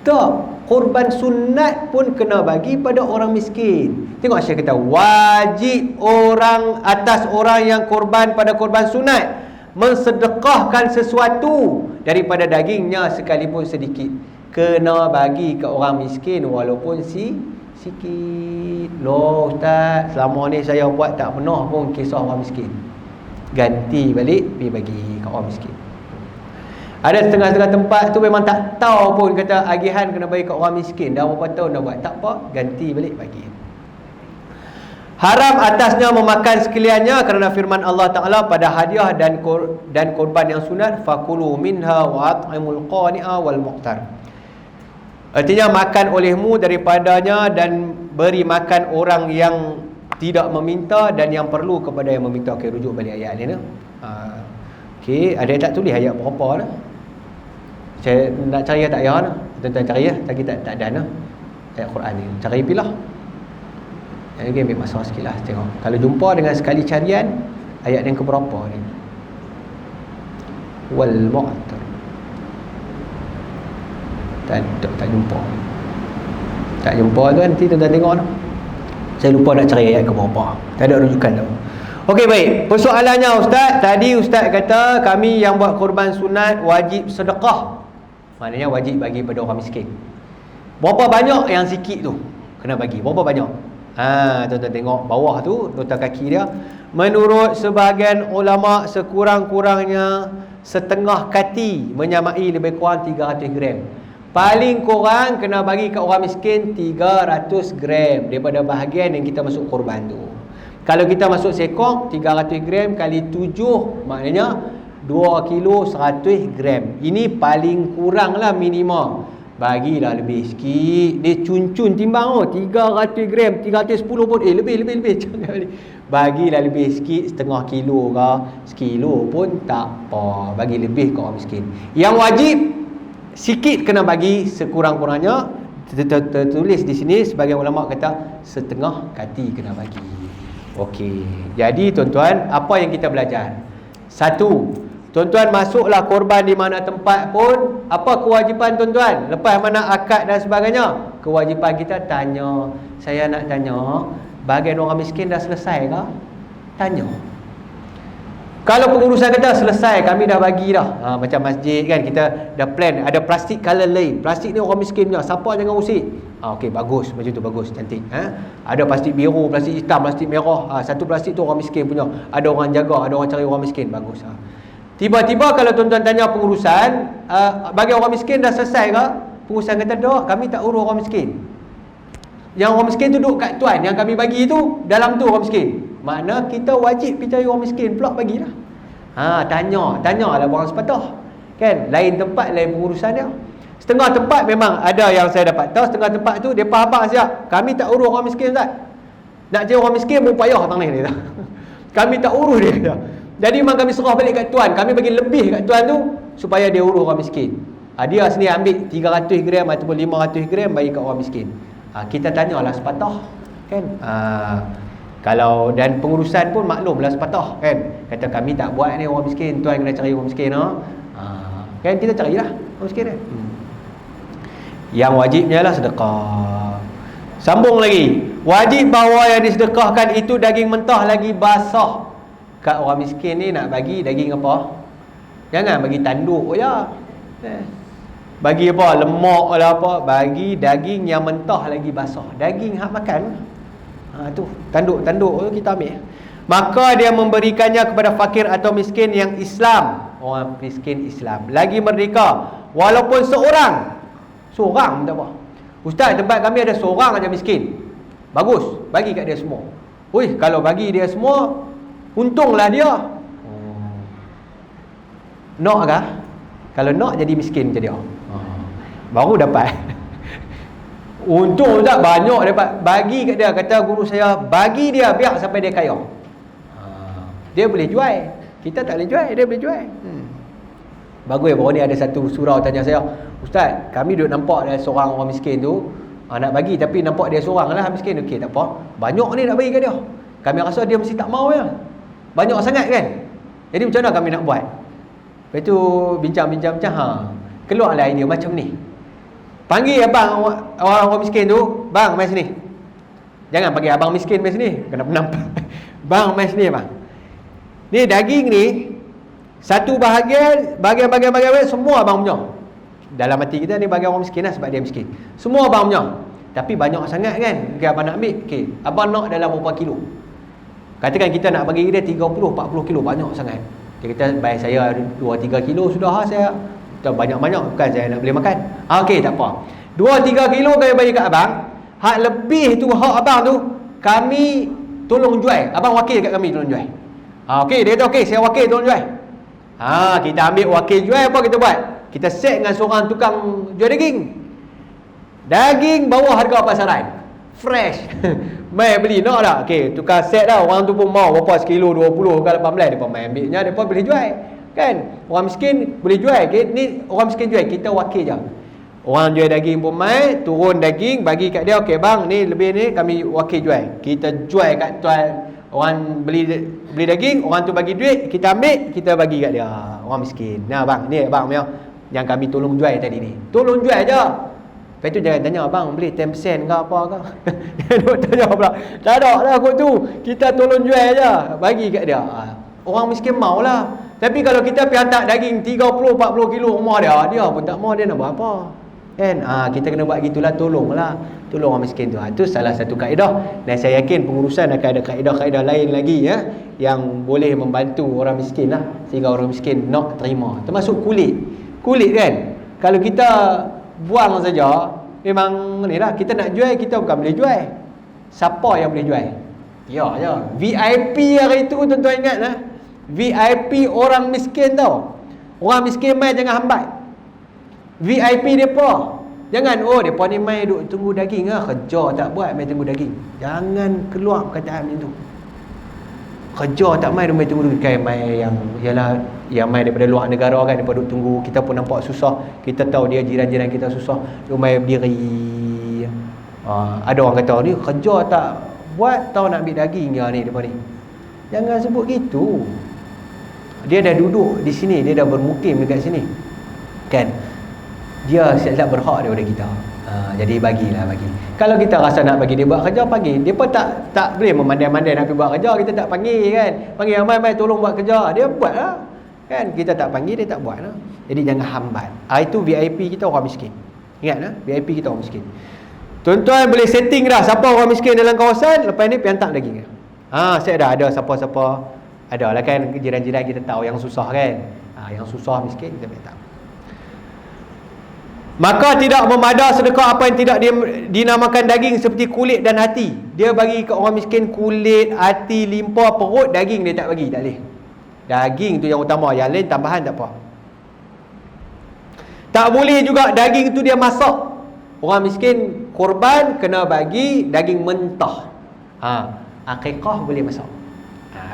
Tak, korban sunat pun kena bagi pada orang miskin. Tengok Syekh kata wajib orang atas orang yang korban pada korban sunat mensedekahkan sesuatu daripada dagingnya sekalipun sedikit. Kena bagi ke orang miskin walaupun sikit. Loh ustaz, selama ni saya buat tak pernah pun kisah orang miskin. Ganti balik pergi bagi ke orang miskin. Ada setengah-setengah tempat tu memang tak tahu pun kata agihan kena bagi kat orang miskin. Dah berapa tahun dah buat. Tak apa, ganti balik bagi. Haram atasnya memakan sekaliannya kerana firman Allah Ta'ala pada hadiah dan korban yang sunat, fakulu minha wa at'imul qani'a wal muqtar. Artinya makan olehmu daripadanya dan beri makan orang yang tidak meminta dan yang perlu kepada yang meminta. Okey, rujuk balik ayat ni. Okey, ada yang tak tulis ayat berapa dah? Saya nak cari tak ya? Tuan-tuan cari ya, tapi tak ada nah. Ayat Quran ni. Cari pilah. Yang lagi ambil masa sikit lah. Tengok. Kalau jumpa dengan sekali carian, ayat yang keberapa ni? Wal mu'tar. Tak jumpa. Tak jumpa tu nanti tuan-tuan tengok lah. Saya lupa nak cari ayat keberapa. Tak ada rujukan tu. Okey, baik. Persoalannya ustaz, tadi ustaz kata kami yang buat korban sunat wajib sedekah. Maknanya wajib bagi pada orang miskin. Berapa banyak yang sikit tu kena bagi? Berapa banyak? Tuan-tuan tengok bawah tu nota kaki dia. Menurut sebahagian ulama sekurang-kurangnya setengah kati menyamai lebih kurang 300 gram. Paling kurang kena bagi kat orang miskin 300 gram daripada bahagian yang kita masuk korban tu. Kalau kita masuk sekong 300 gram kali 7 maknanya 2 kilo 100 gram. Ini paling kurang lah minima. Bagilah lebih sikit. Dia cun-cun timbang 300 gram, 310 pun lebih. Bagilah lebih sikit, setengah kilo ke, sekilo pun tak apa. Bagi lebih ke orang miskin. Yang wajib sikit kena bagi, sekurang-kurangnya tertulis di sini sebagian ulama kata setengah kati kena bagi. Okey. Jadi tuan-tuan, apa yang kita belajar? Satu, tuan-tuan masuklah korban di mana tempat pun, apa kewajipan tuan-tuan? Lepas mana akad dan sebagainya, kewajipan kita tanya. Saya nak tanya, bahagian orang miskin dah selesai ke? Tanya. Kalau pengurusan kata selesai, kami dah bagi dah. Macam masjid kan, kita dah plan, ada plastik color lain. Plastik ni orang miskin punya, siapa jangan usik. Okey, bagus, macam tu bagus, cantik. Ada plastik biru, plastik hitam, plastik merah. Satu plastik tu orang miskin punya. Ada orang jaga, ada orang cari orang miskin, bagus. Tiba-tiba kalau tuan-tuan tanya pengurusan, bagi orang miskin dah selesai ke? Pengurusan kata, "Dok, kami tak urus orang miskin." Yang orang miskin tu duduk kat tuan, yang kami bagi tu, dalam tu orang miskin. Makna kita wajib pergi cari orang miskin pula bagilah. Tanyalah orang sepatah. Kan? Lain tempat, lain pengurusan dia. Setengah tempat memang ada yang saya dapat tahu, setengah tempat tu depa abang siap. Kami tak urus orang miskin, Ustaz. Nak cari orang miskin pun payah tangan dia. Kami tak urus dia. Jadi memang kami serah balik kat tuan. Kami bagi lebih kat tuan tu supaya dia urus orang miskin. Dia sendiri ambil 300 gram ataupun 500 gram bagi kat orang miskin. Kita tanyalah sepatah, kan? Kalau dan pengurusan pun maklumlah sepatah, kan? Kata kami tak buat ni orang miskin, tuan kena cari orang miskin, kan? Kita carilah orang miskin ni. Yang wajibnya lah sedekah. Sambung lagi. Wajib bahawa yang disedekahkan itu daging mentah lagi basah. Kat orang miskin ni nak bagi daging apa? Jangan bagi tanduk ya. Bagi apa? Lemak lah apa? Bagi daging yang mentah lagi basah. Daging hak makan. Tu tanduk-tanduk tu kita ambil. Maka dia memberikannya kepada fakir atau miskin yang Islam. Orang miskin Islam lagi merdeka. Walaupun seorang tak apa. Ustaz, tempat kami ada seorang aja miskin. Bagus, bagi kat dia semua. Kalau bagi dia semua, untunglah dia. Nak kah? Kalau nak jadi miskin macam dia. Baru dapat. Untung tak banyak dapat. Bagi kat dia, kata guru saya, bagi dia biar sampai dia kaya. Dia boleh jual. Kita tak boleh jual, dia boleh jual. Bagus ya, baru ni ada satu surau tanya saya, Ustaz, kami duduk nampak ada seorang orang miskin tu, nak bagi tapi nampak dia seorang lah miskin. Okey, tak apa. Banyak ni nak bagi kat dia. Kami rasa dia mesti tak mau ya. Banyak sangat kan. Jadi macam mana kami nak buat? Lepas tu bincang-bincang macam keluarlah idea macam ni. Panggil abang orang miskin tu, bang mai sini. Jangan panggil abang miskin mai sini, kena nampak. Bang mai sini bang. Ni daging ni satu bahagian semua abang punya. Dalam hati kita ni bagi orang miskin lah sebab dia miskin. Semua abang punya. Tapi banyak sangat kan. Okey, abang nak ambil. Okey, abang nak dalam berapa kilo? Katakan kita nak bagi dia 30, 40 kilo, banyak sangat. Dia kata bayar saya 2-3 kilo sudah saya. Banyak-banyak bukan saya nak boleh makan. Okey, tak apa. 2-3 kilo kami bagi kat abang. Hak lebih tu hak abang tu kami tolong jual. Abang wakil kat kami tolong jual. Okey, dia kata okey, saya wakil tolong jual. Kita ambil wakil jual, apa kita buat? Kita set dengan seorang tukang jual daging. Daging bawah harga pasaran. Fresh. Mai beli nak tak? Okey, tukang set dah. Orang tu pun mau berapa sekilo 20 ke 18 depa mai ambilnya, depa boleh jual. Kan? Orang miskin boleh jual. Okay? Ni orang miskin jual, kita wakil je. Orang jual daging pun mai, turun daging bagi kat dia. Okey bang, ni lebih ni kami wakil jual. Kita jual kat tuan. Orang beli daging, orang tu bagi duit, kita ambil, kita bagi kat dia. Orang miskin. Nah bang, ni bang punya yang kami tolong jual tadi ni. Tolong jual je. Lepas tu jangan tanya bang beli 10% ke apa ke. Jangan tanya pula. Tak ada lah kot tu. Kita tolong jual je, bagi kat dia. Orang miskin maulah. Tapi kalau kita pergi hantar daging 30-40 kilo rumah dia pun tak mau, dia nak buat apa? Kan? Kita kena buat gitulah, tolonglah. Tolong orang miskin tu. Itu salah satu kaedah. Dan saya yakin pengurusan akan ada kaedah-kaedah lain lagi ya, yang boleh membantu orang miskin lah, sehingga orang miskin nak terima. Termasuk kulit. Kulit kan, kalau kita buang saja, memang ni lah, kita nak jual, kita bukan boleh jual. Siapa yang boleh jual? Ya je. VIP hari tu tuan-tuan ingat lah. VIP orang miskin tau. Orang miskin mai jangan hambat. VIP depa. Jangan depa ni mai duk tunggu daging kerja tak buat mai tunggu daging. Jangan keluar perkataan macam tu. Kerja tak mai mai tunggu daging, mai yang ialah yang mai daripada luar negara kan, depa duk tunggu, kita pun nampak susah. Kita tahu dia jiran-jiran kita susah, duk mai berdiri. Ada orang kata ni kerja tak buat tahu nak ambil daging dia ni depa ni. Jangan sebut gitu. Dia dah duduk di sini, dia dah bermukim dekat sini. Kan? Dia siap-siap berhak daripada kita. Jadi bagi. Kalau kita rasa nak bagi dia buat kerja, panggil. Dia pun tak boleh memandai-mandai nak pergi buat kerja. Kita tak panggil kan. Panggil mai tolong buat kerja. Dia buat lah. Kan? Kita tak panggil, dia tak buat lah. Jadi jangan hambat. Itu VIP kita orang miskin. Ingat lah, VIP kita orang miskin. Tuan-tuan boleh setting dah siapa orang miskin dalam kawasan. Lepas ni pergi hantar daging. Saya dah ada siapa-siapa. Ada lah kan, jiran-jiran kita tahu yang susah kan. Yang susah miskin kita pergi hantar. Maka tidak memada sedekah apa yang tidak dinamakan daging seperti kulit dan hati. Dia bagi ke orang miskin kulit, hati, limpa, perut, daging dia tak bagi, tak boleh. Daging tu yang utama, yang lain tambahan tak apa. Tak boleh juga daging tu dia masak. Orang miskin korban kena bagi daging mentah. Akikah boleh masak.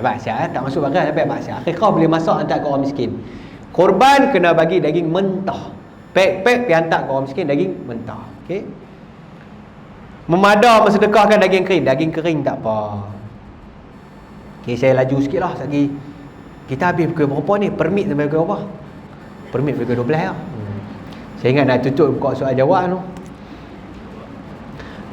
Baksia tak masuk bagai tapi baksia. Akikah boleh masak hantar ke orang miskin. Korban kena bagi daging mentah. Pek pergi hantar ke orang miskin daging mentah. Okey. Memada mensedekahkan daging kering. Daging kering tak apa. Okey, saya laju sikitlah lagi. Kita habis pukul berapa ni? Permit sampai pukul berapa? Permit pukul 12 lah. Saya ingat nak tutup buka soal jawab tu.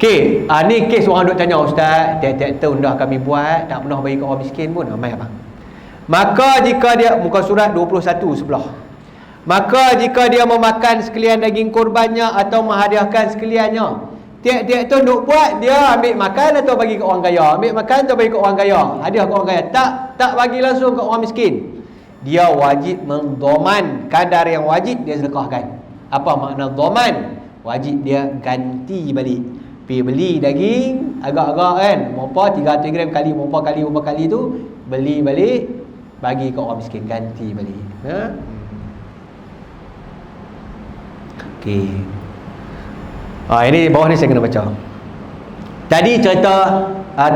Okey, ni kes orang duk tanya, ustaz, tiap-tiap tahun dah kami buat, tak pernah bagi ke orang miskin pun. Mai abang. Maka jika dia, muka surat 21 sebelah. Maka jika dia memakan sekalian daging korbannya atau menghadiahkan sekaliannya, tiap-tiap tahun duk buat, dia ambil makan atau bagi ke orang kaya, ambil makan atau bagi ke orang kaya, hadiah ke orang kaya, tak bagi langsung ke orang miskin. Dia wajib mendoman kadar yang wajib dia sedekahkan. Apa makna doman? Wajib dia ganti balik. Pergi beli daging agak-agak kan, berapa 300 gram kali berapa kali tu, beli balik bagi ke orang miskin, ganti balik. Okey. Ini bawah ni saya kena baca. Tadi cerita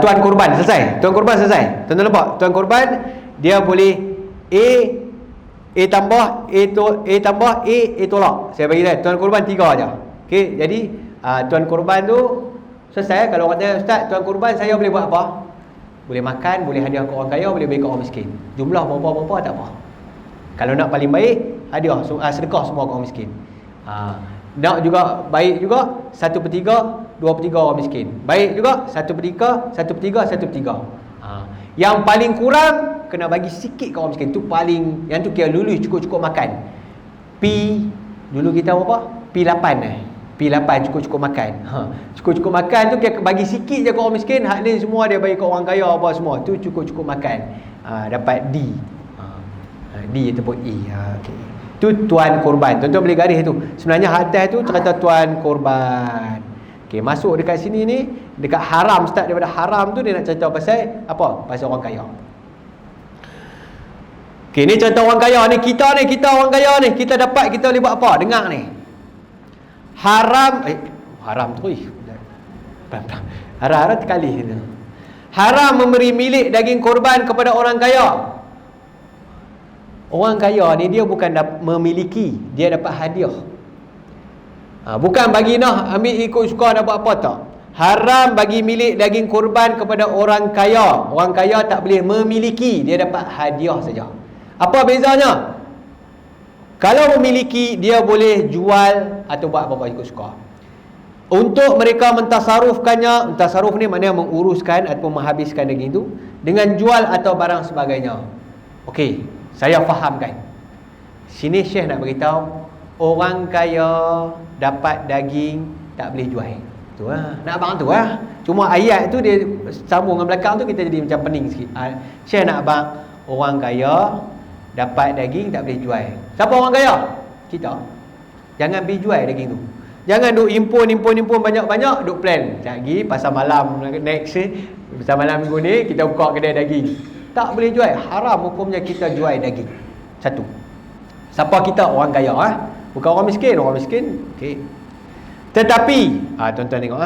tuan korban selesai. Tuan korban selesai. Tuan-tuan nampak? Tuan korban dia boleh A tambah A tolak. Saya bagi tadi tuan korban 3 aja. Okey, jadi tuan korban tu selesai. Kalau orang tanya, ustaz, tuan korban saya boleh buat apa? Boleh makan, boleh hadiah ke orang kaya, boleh bagi ke orang miskin. Jumlah berapa-berapa tak apa. Kalau nak paling baik, hadiah sedekah semua ke orang miskin. Nak juga baik juga 1/3, 2/3 orang miskin. Baik juga 1/3, 1/3, 1/3. Yang paling kurang kena bagi sikit ke orang miskin. Tu paling, yang tu kira lulus cukup-cukup makan. Dulu kita apa? P8 P8 cukup-cukup makan. Cukup-cukup makan tu kira bagi sikit je ke orang miskin, hak lain semua dia bagi ke orang kaya apa semua. Tu cukup-cukup makan. Dapat D. D ataupun E. Okey. Tu tuan korban. Tuan-tuan boleh garis tu. Sebenarnya atas tu cerita tuan korban. Okey, masuk dekat sini ni, dekat haram, start daripada haram tu dia nak cerita pasal apa? Pasal orang kaya. Okey, ni cerita orang kaya ni, kita orang kaya ni, kita dapat, kita boleh buat apa? Dengar ni. Haram tu. Haram sekali tu. Haram memberi milik daging korban kepada orang kaya. Orang kaya ni dia bukan memiliki, dia dapat hadiah. Bukan bagi ambil ikut suka dapat apa tak. Haram bagi milik daging korban kepada orang kaya. Orang kaya tak boleh memiliki, dia dapat hadiah saja. Apa bezanya? Kalau memiliki, dia boleh jual atau buat apa-apa ikut suka. Untuk mereka mentasarufkannya, tasaruf ni maknanya menguruskan atau menghabiskan daging itu dengan jual atau barang sebagainya. Okey, saya fahamkan. Sini Syekh nak beritahu, orang kaya dapat daging tak boleh jual. Tu lah. Nak abang tu lah. Cuma ayat tu dia sambung dengan belakang tu, kita jadi macam pening sikit. Syekh nak abang, orang kaya dapat daging tak boleh jual. Siapa orang kaya? Kita. Jangan pergi jual daging tu. Jangan duk impun banyak-banyak, duk plan. Sekejap lagi pasal malam next pasal malam minggu ni kita buka kedai daging. Tak boleh jual. Haram hukumnya kita jual daging. Satu. Siapa kita? Orang kaya. Bukan orang miskin. Orang miskin, okey. Tetapi, tuan-tuan tengok.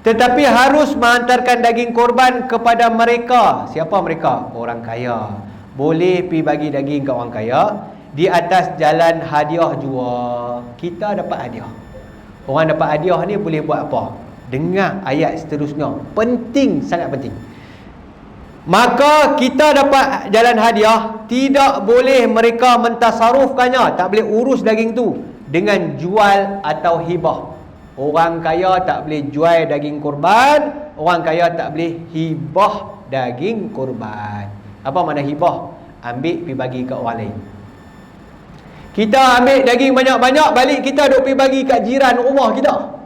Tetapi harus menghantarkan daging korban kepada mereka. Siapa mereka? Orang kaya. Boleh pergi bagi daging ke orang kaya di atas jalan hadiah jua. Kita dapat hadiah. Orang dapat hadiah ni boleh buat apa? Dengar ayat seterusnya. Penting, sangat penting. Maka kita dapat jalan hadiah, tidak boleh mereka mentasarufkannya, tak boleh urus daging tu dengan jual atau hibah. Orang kaya tak boleh jual daging korban, orang kaya tak boleh hibah daging korban. Apa makna hibah? Ambil pergi bagi kat orang lain. Kita ambil daging banyak-banyak, balik kita duk pergi bagi kat jiran rumah kita.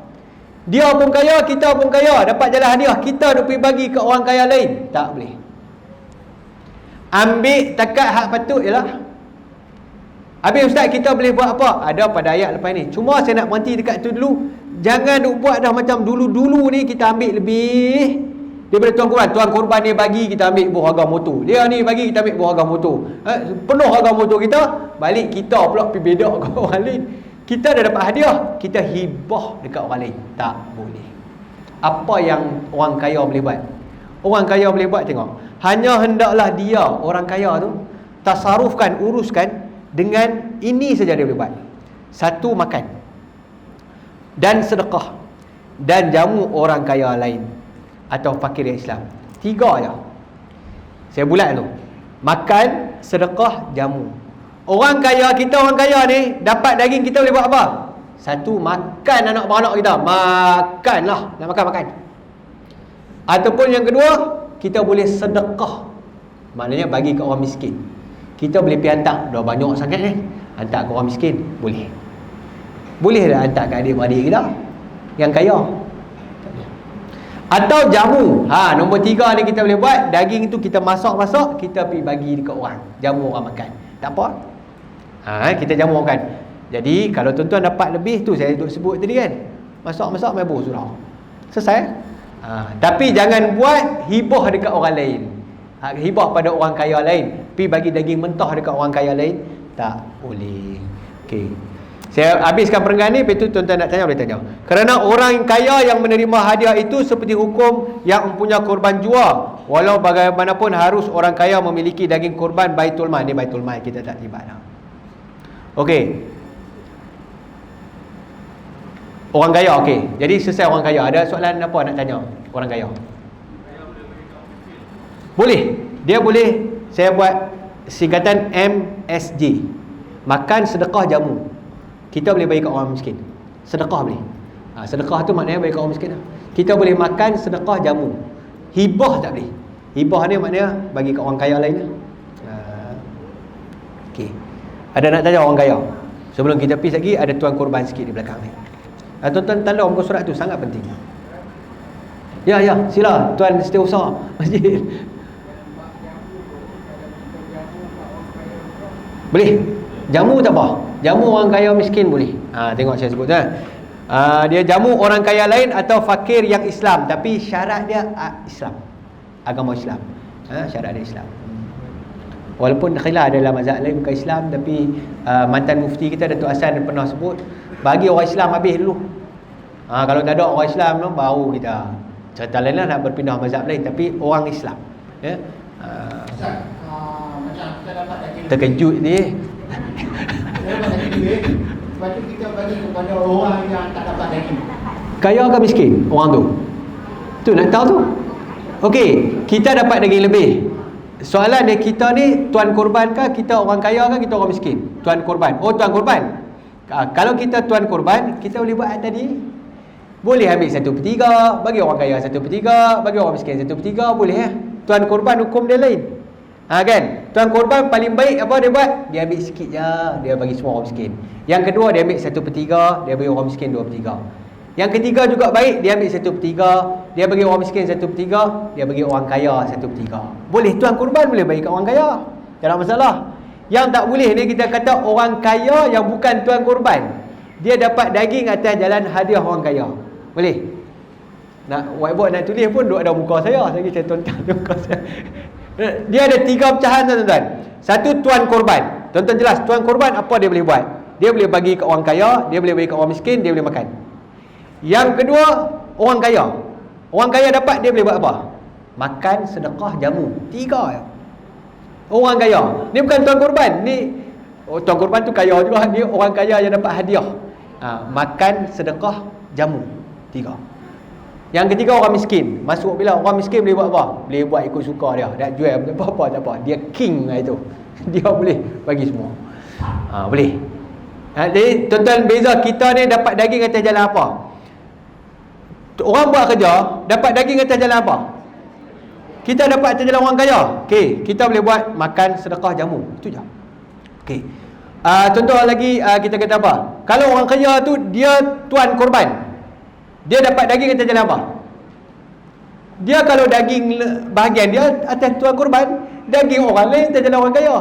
Dia pun kaya, kita pun kaya, dapat jalan hadiah, kita duk pergi bagi kat orang kaya lain. Tak boleh. Ambil takat hak patut je lah. Habis ustaz, kita boleh buat apa? Ada pada ayat lepas ni. Cuma saya nak berhenti dekat tu dulu. Jangan duk buat dah macam dulu-dulu ni kita ambil lebih daripada tuan korban. Tuan korban ni bagi, kita ambil buah harga motor. Dia ni bagi, kita ambil buah harga motor. Penuh harga motor kita, balik kita pula pergi bedak kat orang lain. Kita dah dapat hadiah, kita hibah dekat orang lain. Tak boleh. Apa yang orang kaya boleh buat? Orang kaya boleh buat, tengok. Hanya hendaklah dia, orang kaya tu, tasarufkan, uruskan dengan ini saja dia boleh buat. Satu, makan. Dan sedekah. Dan jamu orang kaya lain. Atau fakir Islam. 3 je. Saya bulat tu. Makan, sedekah, jamu. Orang kaya, kita orang kaya ni, dapat daging kita boleh buat apa? Satu, makan anak-anak kita. Makanlah. Nak makan. Ataupun yang kedua, kita boleh sedekah. Maknanya bagi ke orang miskin. Kita boleh pergi hantar. Dah banyak sangat ni. Hantar ke orang miskin. Boleh. Boleh dah hantar ke adik-adik kita yang kaya. Atau jamu. Nombor 3 ni kita boleh buat. Daging tu kita masak-masak, kita pergi bagi dekat orang. Jamu orang makan. Tak apa. Kita jamu orang makan. Jadi kalau tuan-tuan dapat lebih tu, saya duk sebut tadi kan, masak-masak mabuk sudah. Selesai. Tapi jangan buat hibah dekat orang lain. Hibah pada orang kaya lain. Pergi bagi daging mentah dekat orang kaya lain. Tak boleh. Okey. Saya habiskan perenggan ni, lepas tu tuan-tuan nak tanya boleh tanya. Kerana orang kaya yang menerima hadiah itu seperti hukum yang mempunyai korban jua. Walau bagaimanapun harus orang kaya memiliki daging korban Baitul Mal. Ni Baitul Mal, kita tak libat dah. Okey. Orang kaya, okey. Jadi selesai orang kaya. Ada soalan apa nak tanya orang kaya? Boleh. Dia boleh, saya buat singkatan MSJ. Makan, sedekah, jamu. Kita boleh bagi kat orang miskin. Sedekah boleh. Sedekah tu maknanya bagi kat orang miskin. Kita boleh makan, sedekah, jamu. Hibah tak boleh. Hibah ni maknanya bagi kat orang kaya lain. Okey. Ada nak tanya orang kaya? Sebelum kita pergi lagi, ada tuan korban sikit di belakang ni. Tuan-tuan tanda muka surat tu sangat penting. Ya, sila tuan setiausaha masjid. Boleh. Jamu tak apa. Jamu orang kaya miskin boleh. Tengok saya sebut kan. Dia jamu orang kaya lain atau fakir yang Islam, tapi syarat dia Islam. Agama Islam. Syarat dia Islam. Walaupun khilaf dalam mazhab lain bukan Islam, tapi mantan mufti kita Datuk Hassan pernah sebut, bagi orang Islam habis dulu. Kalau tak ada orang Islam tu, baru kita cerita lain lah nak berpindah mazhab lain, tapi orang Islam. Ya. Macam kita dapat daging Terkejut ni. Kita dapat daging duit, lepas tu kita bagi kepada orang yang tak dapat daging. Kaya ke miskin orang tu? Tu nak tahu tu. Okey, kita dapat daging lebih. Soalan dia, kita ni tuan korban ke, kita orang kaya ke, kita orang miskin? Tuan korban. Oh, tuan korban. Kalau kita tuan korban, kita boleh buat tadi. Boleh ambil 1/3, bagi orang kaya 1/3, bagi orang miskin 1/3, boleh Tuan korban hukum dia lain. Kan? Tuan korban paling baik apa dia buat? Dia ambil sikit je, dia bagi semua orang miskin. Yang kedua dia ambil 1/3, dia bagi orang miskin 2/3. Yang ketiga juga baik, dia ambil 1/3, dia bagi orang miskin 1/3, dia bagi orang kaya 1/3. Boleh, tuan korban boleh bagi kat orang kaya. Tak ada masalah. Yang tak boleh ni kita kata orang kaya yang bukan tuan korban, dia dapat daging atas jalan hadiah orang kaya. Boleh? Nak whiteboard nak tulis pun duk ada muka saya. Lagi saya tonton muka saya. Dia ada 3 pecahan tuan-tuan. Satu, tuan korban. Tuan-tuan jelas, tuan korban apa dia boleh buat? Dia boleh bagi ke orang kaya, dia boleh bagi ke orang miskin, dia boleh makan. Yang kedua, orang kaya. Orang kaya dapat, dia boleh buat apa? Makan, sedekah, jamu. 3 je. Orang kaya. Ni bukan tuan korban. Ni tuan korban tu kaya juga. Ni orang kaya yang dapat hadiah. Makan, sedekah, jamu. 3. Yang ketiga, orang miskin. Masuk bila orang miskin boleh buat apa? Boleh buat ikut suka dia. Dia jual apa-apa tak apa. Dia king lah itu. Dia boleh bagi semua. Boleh. Jadi tuan-tuan, beza kita ni dapat daging atas jalan apa? Orang buat kerja dapat daging atas jalan apa? Kita dapat atas jalan orang kaya. Okey, kita boleh buat makan, sedekah, jamu. Itu je. Okey. Contoh lagi, kita kata apa? Kalau orang kaya tu dia tuan korban, dia dapat daging atas jalan apa? Dia kalau daging bahagian dia atas tuan korban, daging orang lain atas jalan orang kaya.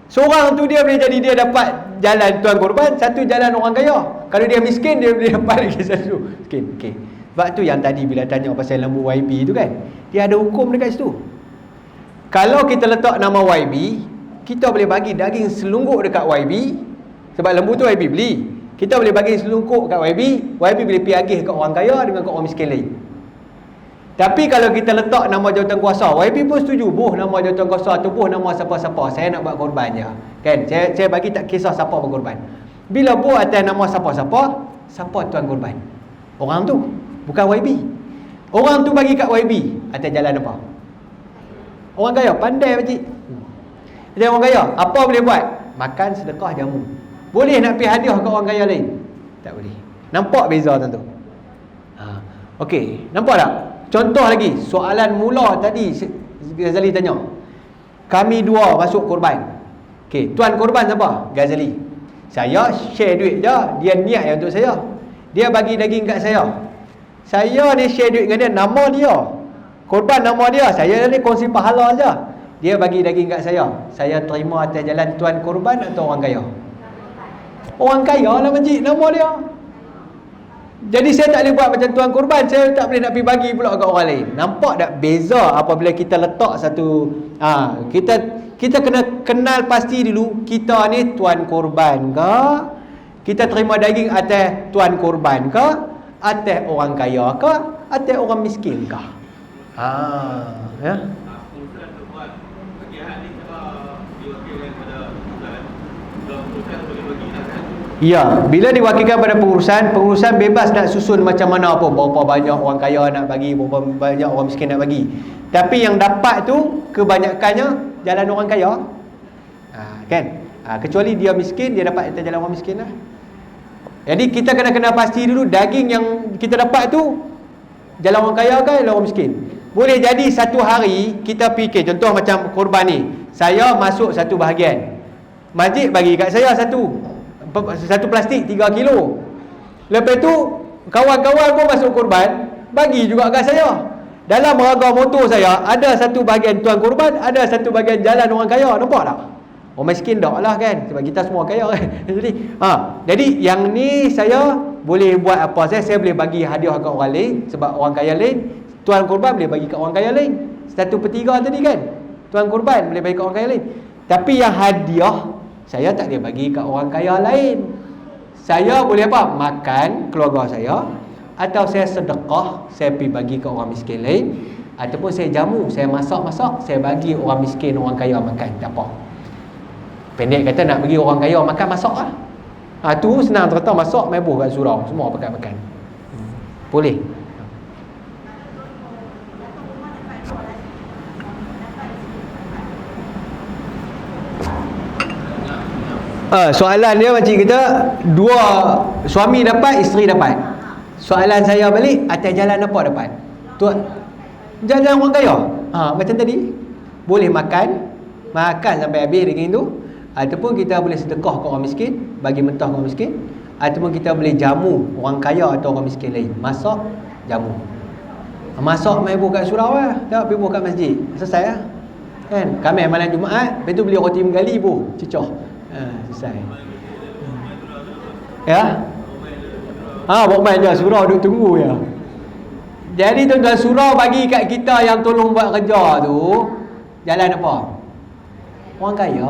Seorang tu dia boleh jadi dia dapat jalan tuan korban, satu jalan orang kaya. Kalau dia miskin, dia boleh dapat lagi satu miskin. Okey. Sebab tu yang tadi bila tanya pasal lembu YB tu kan, dia ada hukum dekat situ. Kalau kita letak nama YB, kita boleh bagi daging selungguk dekat YB. Sebab lembu tu YB beli. Kita boleh bagi selungkup kat YB, YB boleh pergi agih kat orang kaya dengan kat orang miskin lain. Tapi kalau kita letak nama jawatan kuasa, YB pun setuju, buh nama jawatan kuasa tu, buh nama siapa-siapa, saya nak buat korban je. Kan? Saya bagi tak kisah siapa berkorban. Bila buh atas nama siapa-siapa, siapa tuan korban? Orang tu, bukan YB. Orang tu bagi kat YB atas jalan apa? Orang kaya, pandai pakcik. Jadi orang kaya, apa boleh buat? Makan, sedekah, jamu. Boleh nak pergi hadiah ke orang kaya lain? Tak boleh. Nampak beza tuan tu? Okey, nampak tak? Contoh lagi, soalan mula tadi Ghazali tanya. Kami dua masuk korban. Okey, tuan korban siapa? Ghazali. Saya share duit je, dia niat yang untuk saya. Dia bagi daging kat saya. Saya ni share duit dengan dia, nama dia. Korban nama dia, saya ni kongsi pahala je. Dia bagi daging kat saya. Saya terima atas jalan tuan korban atau orang kaya? Orang kaya lah majid, nama dia. Jadi saya tak boleh buat macam tuan korban, saya tak boleh nak pergi bagi pula kat orang lain. Nampak tak beza apabila kita letak satu kita kena kenal pasti dulu, kita ni tuan korban ke? Kita terima daging atas tuan korban ke? Atas orang kaya ke? Atas orang miskin ke? Ya. Ya, bila diwakilkan pada pengurusan bebas nak susun macam mana apa, berapa banyak orang kaya nak bagi, berapa banyak orang miskin nak bagi. Tapi yang dapat tu kebanyakannya jalan orang kaya. Kan? Kecuali dia miskin, dia dapat atas jalan orang miskin lah. Jadi kita kena pasti dulu daging yang kita dapat tu jalan orang kaya ke jalan orang miskin. Boleh jadi satu hari kita fikir, contoh macam korban ni, saya masuk satu bahagian, masjid bagi kat saya satu plastik 3 kilo. Lepas tu kawan-kawan pun masuk korban, bagi juga kat saya. Dalam harga motor saya ada satu bahagian tuan korban, ada satu bahagian jalan orang kaya. Nampak tak? Orang miskin tak lah kan, sebab kita semua kaya kan. Jadi yang ni saya boleh buat apa saya boleh bagi hadiah kat orang lain. Sebab orang kaya lain, tuan korban boleh bagi kat orang kaya lain. 1/3 tadi kan, tuan korban boleh bagi kat orang kaya lain. Tapi yang hadiah saya tak boleh bagi kat orang kaya lain. Saya boleh apa? Makan keluarga saya, atau saya sedekah, saya pergi bagi kat orang miskin lain, ataupun saya jamu, saya masak-masak, saya bagi orang miskin, orang kaya makan. Tak apa. Pendek kata nak bagi orang kaya makan, masak lah. Tu senang ternyata, masak mebuh kat surau, semua pakai makan. Boleh. Soalan dia macam kita, dua suami dapat, isteri dapat. Soalan saya balik, atas jalan apa dapat? Tuan, jalan orang kaya. Macam tadi, boleh makan sampai habis daging tu, ataupun kita boleh sedekah ke orang miskin, bagi mentah ke orang miskin, ataupun kita boleh jamu orang kaya atau orang miskin lain. Masak, jamu. Masak main buh kat surau lah, tak pergi buh kat masjid. Selesai lah. Kan? Kami malam Jumaat, lepas tu beli roti menggali buh, cicah. Selesai. Ya? Buat main je, surau duduk tunggu je. Jadi tuan-tuan, surau bagi kat kita yang tolong buat kerja tu, Jalan apa? Orang kaya.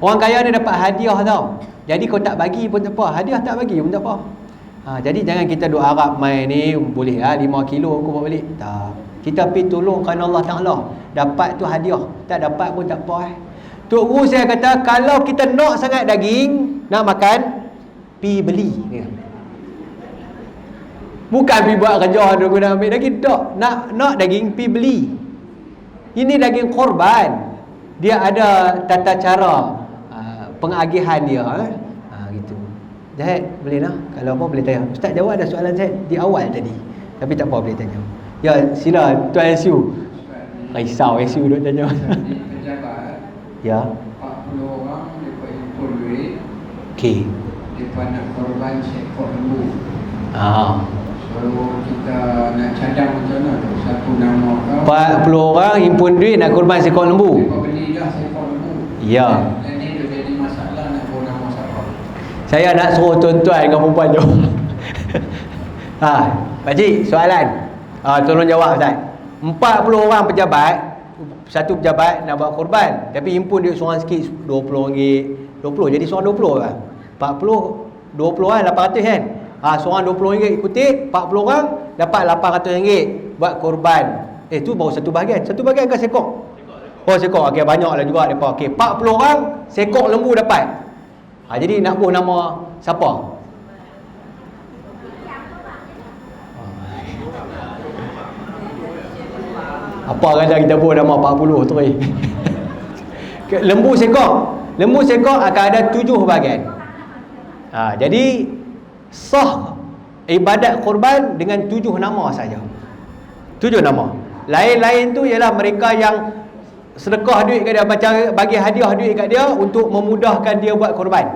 Orang kaya ni dapat hadiah tau. Jadi kau tak bagi pun tak apa. Hadiah tak bagi pun tak apa. Jadi jangan kita duk harap main ni boleh 5 kilo aku bawa balik. Tak. Kita pergi tolong kerana Allah Ta'ala. Dapat tu hadiah. Tak dapat pun tak apa. Tok Guru saya kata, kalau kita nak sangat daging, nak makan, pergi beli. Bukan pergi buat kerja dia guna ambil daging. Tak. Nak daging, pergi beli. Ini daging korban. Dia ada tata cara pengagihan dia. Gitu. Zahid, boleh lah. Kalau apa boleh tanya. Ustaz jawab ada soalan Zahid di awal tadi. Tapi tak apa, boleh tanya. Ya, sila Tuan SU. Risau SU duk tanya. Pejabat. Ya. 40 orang mereka impun duit. Okey. Mereka nak korban seekor lembu. So kita nak cadang macam mana tu? Satu nama kau. 40 orang himpun duit nak korban seekor lembu. Mereka beli dah seekor lembu. Ya. Dan ini tu jadi masalah nak bawa nama siapa. Saya nak suruh tuan-tuan dengan perempuan tu. Pakcik, soalan. Tolong jawab Ustaz. 40 orang pejabat, satu pejabat nak buat korban, tapi himpun duit seorang sikit RM20. 20 jadi seorang 20 kan. 40 20 kan 800 kan. Seorang RM20 ikuti, 40 orang dapat RM800 buat korban. Tu baru satu bahagian. Satu bahagian ke sekor? Oh sekor. Okey, banyaklah juga depa. Okey, 40 orang sekor lembu dapat. Jadi nak buh nama siapa? Apa kata kita buat nama 40 tu Lembu sekor. Lembu sekor akan ada 7 bahagian. Jadi sah ibadat korban dengan 7 nama saja. 7 nama. Lain-lain tu ialah mereka yang sedekah duit kat dia, macam bagi hadiah duit kat dia untuk memudahkan dia buat korban.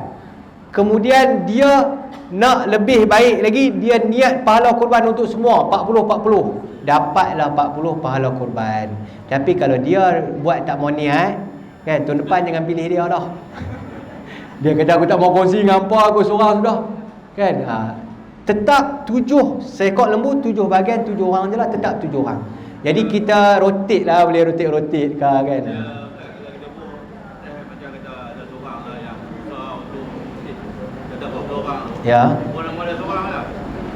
Kemudian dia nak lebih baik lagi, dia niat pahala korban untuk semua 40-40. Dapatlah 40 pahala korban. Tapi kalau dia buat tak mau niat, kan, tahun depan jangan pilih dia dah. Dia kata aku tak mau kongsi dengan apa, aku seorang sudah. Kan? Tetap 7 seekor lembu, 7 bahagian, 7 orang je lah, tetap 7 orang. Jadi kita rotate lah, boleh rotate kan. Macam kata ada seorang lah yang susah untuk kata 40 orang. Ya. Orang-orang ada seorang lah.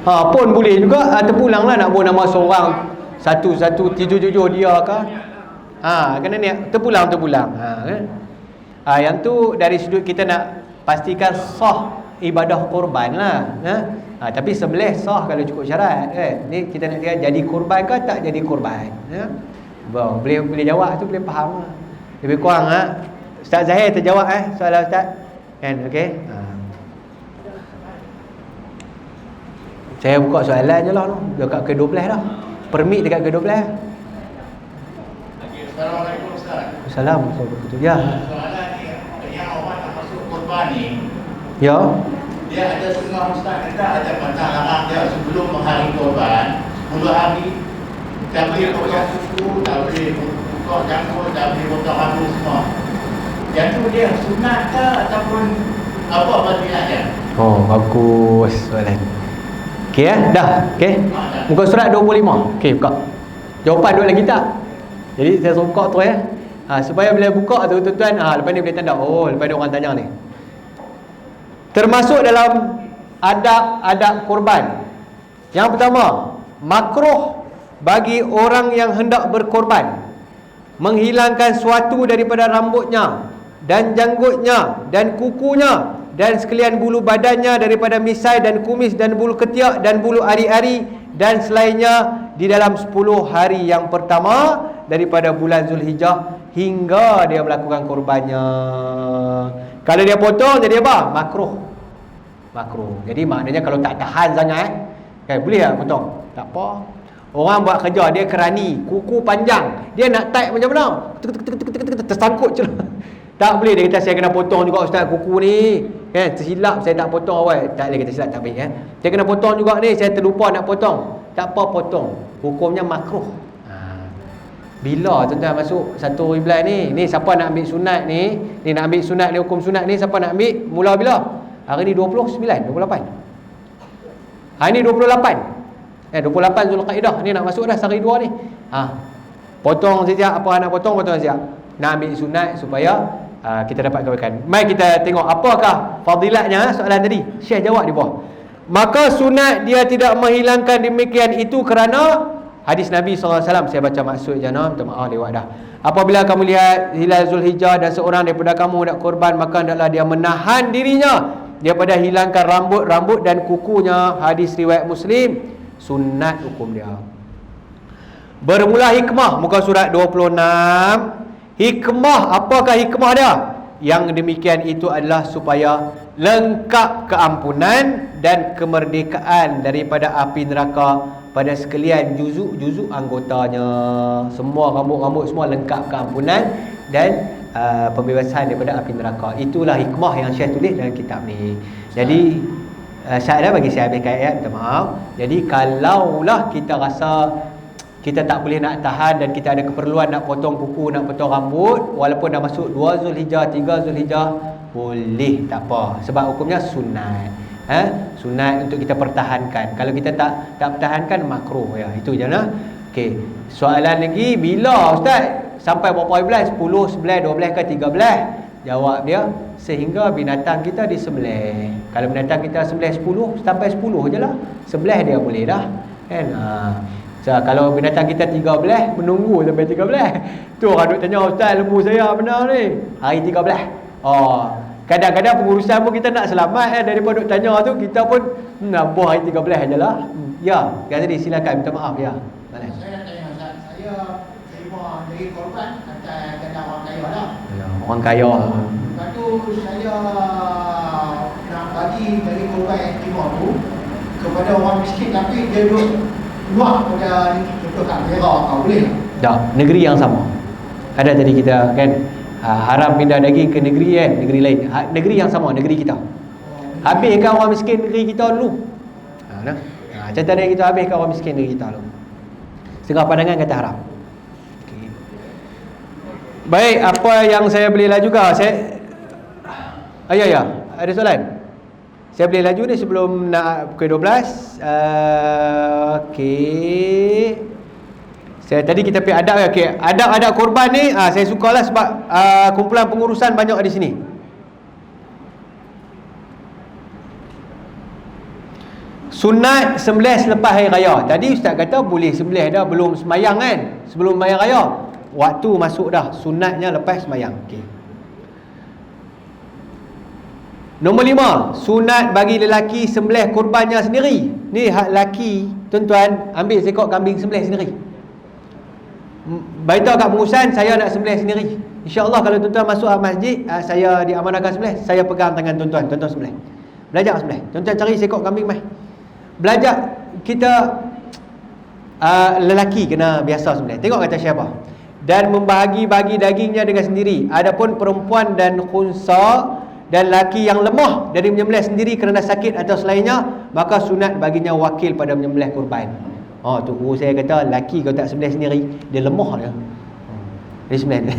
Pun boleh juga terpulang lah nak bawa nama seorang satu-satu tujuh dia ke. Kena ni terpulang kan. Yang tu dari sudut kita nak pastikan sah ibadah korban lah. Tapi sebelah sah kalau cukup syarat kan. Ni kita nak tengok jadi korban ke tak jadi korban. Boleh jawab tu, boleh faham lah. Lebih kurang Ustaz Zahir terjawab soalan Ustaz. Kan, okey. Saya buka soalan je lah tu. Dekat ke-12 dah. Permit dekat ke-12. Assalamualaikum Ustaz. Assalamualaikum. Ya. Soalan ni, yang orang nak masuk korban ni, Ya. dia ada setengah Ustaz kata ada pantang larang dia sebelum hari korban 10 hari tak boleh potong kuku, tak boleh potong jangkut, tak boleh potong rambut semua. Yang tu dia sunat ke ataupun apa fadilahnya? Bagus soalan. Okey dah. Okey. Muka surat 25. Okey, buka. Jawapan duk lagi tak? Jadi saya suruh buka tu supaya bila buka tu tuan-tuan, lepas ni boleh tanda. Lepas ni orang tanya ni. Termasuk dalam adab korban. Yang pertama, makruh bagi orang yang hendak berkorban menghilangkan suatu daripada rambutnya dan janggutnya dan kukunya dan sekalian bulu badannya daripada misai dan kumis dan bulu ketiak dan bulu ari-ari dan selainnya di dalam 10 hari yang pertama daripada bulan Zulhijjah hingga dia melakukan korbannya. Kalau dia potong jadi apa? Makruh. Jadi maknanya kalau tak tahan sangat kan boleh tak potong? Tak apa. Orang buat kerja dia kerani, kuku panjang, dia nak tight macam mana? Tersangkut je lah. Tak boleh dia kata saya kena potong juga Ustaz kuku ni. Kan tersilap saya tak potong awal. Tak boleh kata silap tak baik Saya kena potong juga ni, saya terlupa nak potong. Tak apa potong. Hukumnya makruh. Bila tuan-tuan masuk 1 bulan ni siapa nak ambil sunat ni nak ambil sunat ni, hukum sunat ni siapa nak ambil? Mula bila? Hari ni 29, 28. Hari ni 28. 28 Zulkaidah ni nak masuk dah sehari 2 ni. Potong sejak apa nak potong siap. nak ambil sunat supaya kita dapat kebaikan. Mari kita tengok apakah fadilatnya soalan tadi. Syekh jawab di bawah. Maka sunat dia tidak menghilangkan demikian itu kerana hadis Nabi SAW. Saya baca maksud jana, minta maaf lewat dah. Apabila kamu lihat hilal Zulhijjah dan seorang daripada kamu nak korban, maka hendaklah dia menahan dirinya daripada hilangkan rambut-rambut dan kukunya. Hadis riwayat Muslim. Sunat hukum dia. Bermula hikmah, muka surat 26. Hikmah, apakah hikmah dia? Yang demikian itu adalah supaya lengkap keampunan dan kemerdekaan daripada api neraka pada sekalian juzuk-juzuk anggotanya. Semua rambut-rambut semua lengkap keampunan dan pembebasan daripada api neraka. Itulah hikmah yang Syekh tulis dalam kitab ni. Jadi saya dah bagi saya habiskan ayat, minta maaf. Jadi kalaulah kita rasa kita tak boleh nak tahan dan kita ada keperluan nak potong kuku, nak potong rambut, walaupun dah masuk 2 Zulhijjah, 3 Zulhijjah, boleh, tak apa. Sebab hukumnya sunat. Sunat untuk kita pertahankan. Kalau kita tak pertahankan, makruh ya. Itu je lah. Okey. Soalan lagi, bila Ustaz? Sampai berapa bulan? 10, 11, 12 ke 13? Jawab dia, sehingga binatang kita disembelih. Kalau binatang kita sembelih 10, sampai 10 je lah. Sembelih dia boleh dah. Kan? Kalau binatang kita 13, menunggu sampai 13. Tu orang duk tanya, Ustaz, lembu saya benar ni hari 13. Kadang-kadang pengurusan pun kita nak selamat daripada duk tanya tu, kita pun apa hari 13 je lah. Ya, jadi silakan, minta maaf ya. Saya nak tanya Ustaz, saya terima jadi korban atas kena orang kaya lah. Ya, orang kaya. Lepas tu saya nak bagi dari korban yang terima tu kepada orang miskin, tapi dia duduk luar pada contoh kat Perak, boleh tak? Negeri yang sama. Ada tadi kita kan haram pindah daging ke negeri negeri lain. Negeri yang sama, negeri kita. Habiskan orang miskin negeri kita dulu. Contohnya kita habiskan orang miskin negeri kita dulu. Setengah pandangan kata haram. Okay. Baik, apa yang saya boleh laju juga. Ya, ada soalan? Saya boleh laju ni sebelum nak pukul 12. Okey. Tadi kita pergi adab. Okey, adab korban ni saya sukalah sebab kumpulan pengurusan banyak di sini. Sunat sembelih selepas hari raya. Tadi ustaz kata boleh sembelih dah belum semayang kan? Sebelum hari raya. Waktu masuk dah. Sunatnya lepas semayang. Okey. Nombor 5, sunat bagi lelaki sembelih korbannya sendiri. Ni hak lelaki, tuan-tuan, ambil seekor kambing sembelih sendiri. Beritahu kat pengurusan, saya nak sembelih sendiri. InsyaAllah kalau tuan-tuan masuk masjid, saya diamanahkan sembelih, saya pegang tangan tuan-tuan, tuan-tuan sembelih. Belajar sembelih. Tuan-tuan cari seekor kambing mai. Belajar kita lelaki kena biasa sembelih. Tengok kata siapa. Dan membahagi-bagi dagingnya dengan sendiri. Adapun perempuan dan khunsa dan laki yang lemah dari menyembelih sendiri kerana sakit atau selainnya, maka sunat baginya wakil pada menyembelih korban. Tu guru saya kata, laki kalau tak sembelih sendiri, dia lemah dia. Dia sembelih.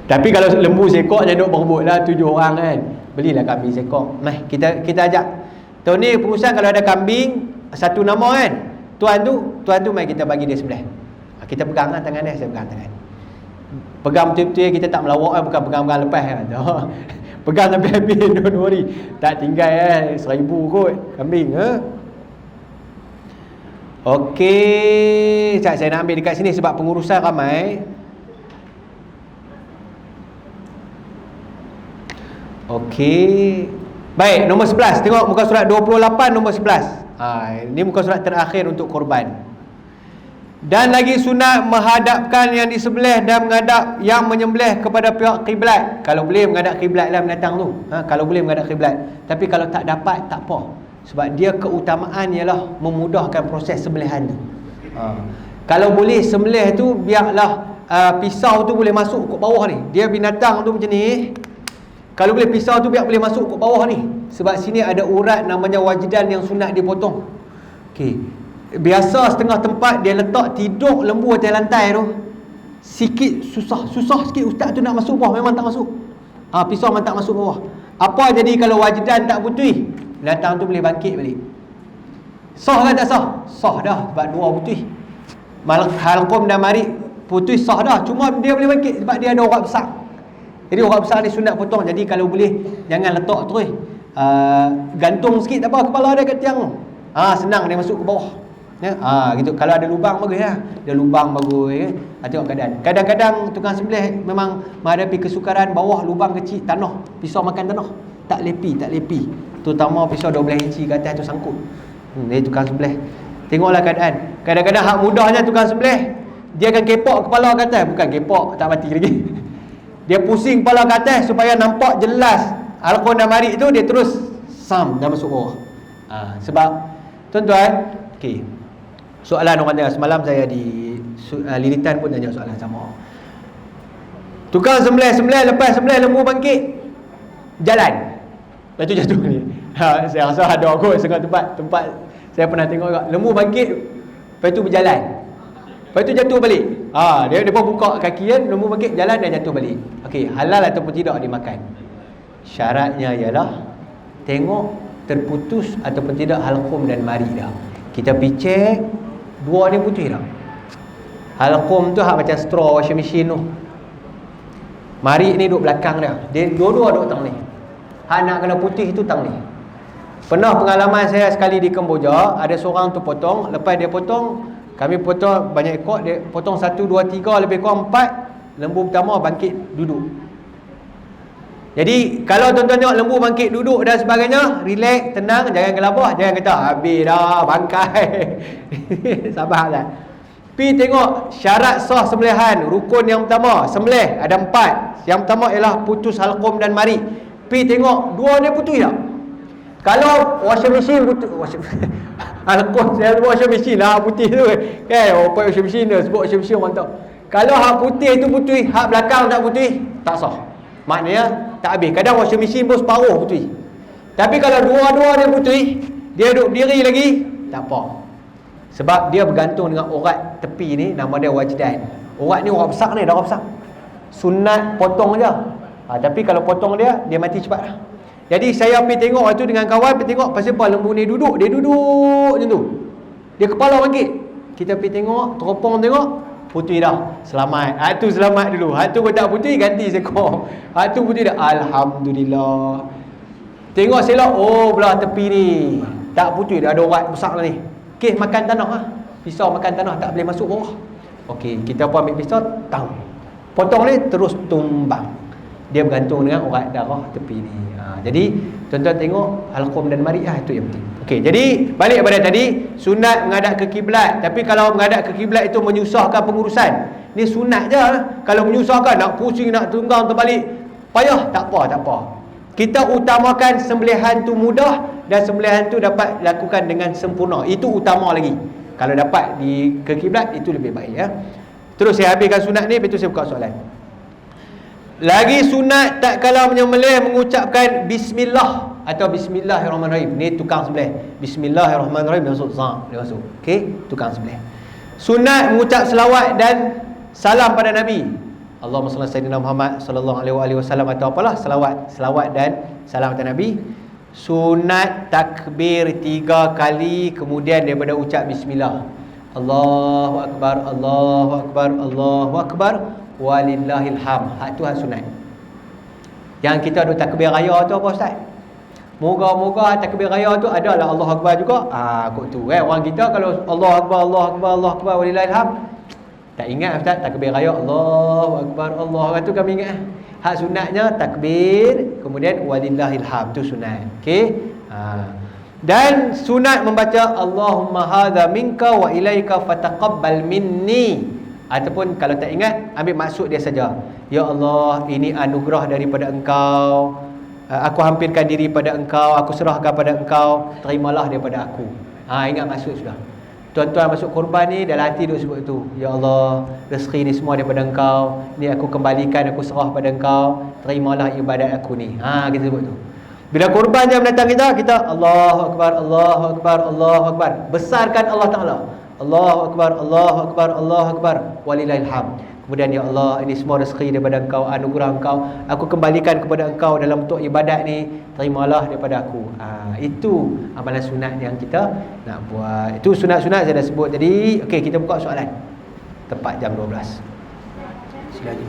Tapi kalau lembu sekok je duk berebut lah 7 orang kan. Belilah kambing sekok. Mai kita ajak. Tahun ni pengurusan kalau ada kambing satu nama kan. Tuan tu mai kita bagi dia sembelih. Kita pegang tangan dia, saya pegang tangan. Pegang betul-betul, kita tak melawak kan, bukan pegang-pegang lepas kan. Pegang sampai habis, don't worry. Tak tinggal 1000 kot kambing. Okey, saya nak ambil dekat sini sebab pengurusan ramai. Okey. Baik, nombor 11. Tengok muka surat 28 nombor 11. Ini muka surat terakhir untuk korban. Dan lagi sunat menghadapkan yang disembelih dan menghadap yang menyembelih kepada pihak kiblat. Kalau boleh menghadap kiblat lah binatang tu. Kalau boleh menghadap kiblat. Tapi kalau tak dapat, tak apa. Sebab dia keutamaan ialah memudahkan proses sembelihan tu. Kalau boleh sembelih tu, biarlah pisau tu boleh masuk ke bawah ni. Dia binatang tu macam ni. Kalau boleh pisau tu biar boleh masuk ke bawah ni. Sebab sini ada urat namanya wajidan yang sunat dipotong. Okey. Biasa setengah tempat dia letak tidur lembu atas lantai tu. Sikit susah sikit ustaz tu nak masuk bawah, memang tak masuk. Pisau memang tak masuk bawah. Apa jadi kalau wajidan tak putih? Binatang tu boleh bangkit balik. Sah kan tak sah? Sah dah sebab dua putih. Halqum dan marid putus sah dah. Cuma dia boleh bangkit sebab dia ada urat besar. Jadi urat besar ni sunat potong. Jadi kalau boleh jangan letak terus. Gantung sikit tak apa kepala dia kat tiang tu. Senang dia masuk ke bawah. Ya, gitu. Kalau ada lubang bagus lah. Ada lubang bagus ya. Tengok keadaan. Kadang-kadang tukang sembelih memang menghadapi kesukaran bawah lubang kecil tanah. Pisau makan tanah. Tak lepi. Terutama pisau 12 inci ke atas tu sangkut. Dia tukang sembelih. Tengoklah keadaan. Kadang-kadang hak mudahnya tukang sembelih, dia akan kepok kepala ke atas. Bukan kepok, tak mati lagi. Dia pusing kepala ke atas supaya nampak jelas Al-Quran dan Marik tu, dia terus dah masuk bawah. Sebab tuan-tuan, okey. Soalan orang tanya semalam saya di Lilitan pun tanya soalan sama. Tukang sembelih lepas sembelih lembu bangkit, jalan. Lepas tu jatuh ni. Saya rasa ada kot setengah tempat saya pernah tengok juga. Lembu bangkit, lepas tu berjalan. Lepas tu jatuh balik. Dia pun buka kaki kan, lembu bangkit, jalan dan jatuh balik. Okey, halal ataupun tidak dimakan? Syaratnya ialah tengok terputus ataupun tidak halqum dan mari dah. Kita pergi cek, dua ni putih dah. Halqum tu hak macam straw washing machine tu. Mari ni duduk belakang dia. Dia dua-dua duduk tang ni. Hak nak kena putih tu tang ni. Pernah pengalaman saya sekali di Kemboja, ada seorang tu potong, lepas dia potong, kami potong banyak ekor, dia potong 1, 2, 3, lebih kurang 4, lembu pertama bangkit duduk. Jadi kalau tuan-tuan tengok lembu bangkit duduk dan sebagainya, relax, tenang, jangan gelabah, jangan kata habis dah bangkai. Sabarlah. Pi tengok syarat sah sembelihan, rukun yang pertama, sembelih ada 4. Yang pertama ialah putus halqum dan mari. Pi tengok dua dia putus tak? Kalau washing machine putus, halqum saya sebut washing machine lah putih tu kan, apa washing machine tu sebut washing machine orang tahu. Kalau hak putih tu putih, hak belakang tak putih, tak sah. Maknanya tak habis. Kadang washing machine pun separuh putih. Tapi kalau dua-dua dia putih, dia duduk berdiri lagi, tak apa. Sebab dia bergantung dengan urat tepi ni, nama dia wajdan. Urat ni urat besar ni, darah besar. Sunat potong je. Tapi kalau potong dia mati cepat lah. Jadi saya pergi tengok waktu dengan kawan, pergi tengok pasal apa lembu ni duduk, dia duduk macam tu. Dia kepala bangkit. Kita pergi tengok, teropong tengok, putih dah. Selamat. Tu selamat dulu. Tu pun tak putih, ganti sekor. Tu putih dah. Alhamdulillah. Tengok selok, belah tepi ni tak putih, dah ada urat besar lah ni. Okey, makan tanah lah. Pisau makan tanah, tak boleh masuk bawah. Okey, kita pun ambil pisau, potong ni terus tumbang. Dia bergantung dengan urat darah tepi ni. Jadi tuan-tuan tengok halqum dan mari itu yang penting. Okey, jadi balik pada tadi, sunat menghadap ke kiblat. Tapi kalau menghadap ke kiblat itu menyusahkan pengurusan, ni sunat je. Kalau menyusahkan, nak pusing, nak tunggang terbalik, payah, tak apa. Kita utamakan sembelihan tu mudah dan sembelihan tu dapat lakukan dengan sempurna. Itu utama lagi. Kalau dapat ke kiblat itu lebih baik ya. Terus saya habiskan sunat ni, lepas tu saya buka soalan. Lagi sunat tak kala menyembelih mengucapkan bismillah atau bismillahirrahmanirrahim. Ni tukang sembelih. Bismillahirrahmanirrahim dia masuk dia masuk. Okey, tukang sembelih. Sunat mengucap selawat dan salam pada Nabi. Allahumma salli ala sayyidina Muhammad sallallahu alaihi wasallam atau apalah selawat dan salam pada Nabi. Sunat takbir 3 kali kemudian daripada ucap bismillah. Allahu akbar, Allahu akbar, Allahu akbar. Walillahil ham. Hak tu hak sunat. Yang kita ada takbir raya tu apa ustaz? Moga-moga takbir raya tu adalah Allah Akbar juga. Kok tu orang kita kalau Allah Akbar, Allah Akbar, Allah Akbar walillahil ham, tak ingat ustaz takbir raya Allahu Akbar, Allah Akbar tu kami ingat. Hak sunatnya takbir kemudian walillahil ham tu sunat. Okey? Dan sunat membaca Allahumma hadza minka wa ilaika fataqabbal minni. Ataupun kalau tak ingat, ambil maksud dia saja. Ya Allah, ini anugerah daripada Engkau. Aku hampirkan diri pada Engkau, aku serahkan pada Engkau, terimalah daripada aku. Ingat maksud sudah. Tuan-tuan masuk korban ni dalam hati duk sebut tu. Ya Allah, rezeki ni semua daripada Engkau. Ni aku kembalikan, aku serah pada Engkau, terimalah ibadat aku ni. Kita sebut tu. Bila korban jam datang kita Allahu Akbar, Allahu Akbar, Allahu Akbar. Besarkan Allah Ta'ala. Allahu Akbar, Allahu Akbar, Allahu Akbar, walillahil ham. Kemudian ya Allah, ini semua rezeki daripada Engkau, anugerah Engkau, aku kembalikan kepada Engkau dalam bentuk ibadat ni, terimalah daripada aku. Itu amalan sunat yang kita nak buat. Itu sunat-sunat saya dah sebut tadi. Okey, kita buka soalan. Tepat jam 12. Sila je.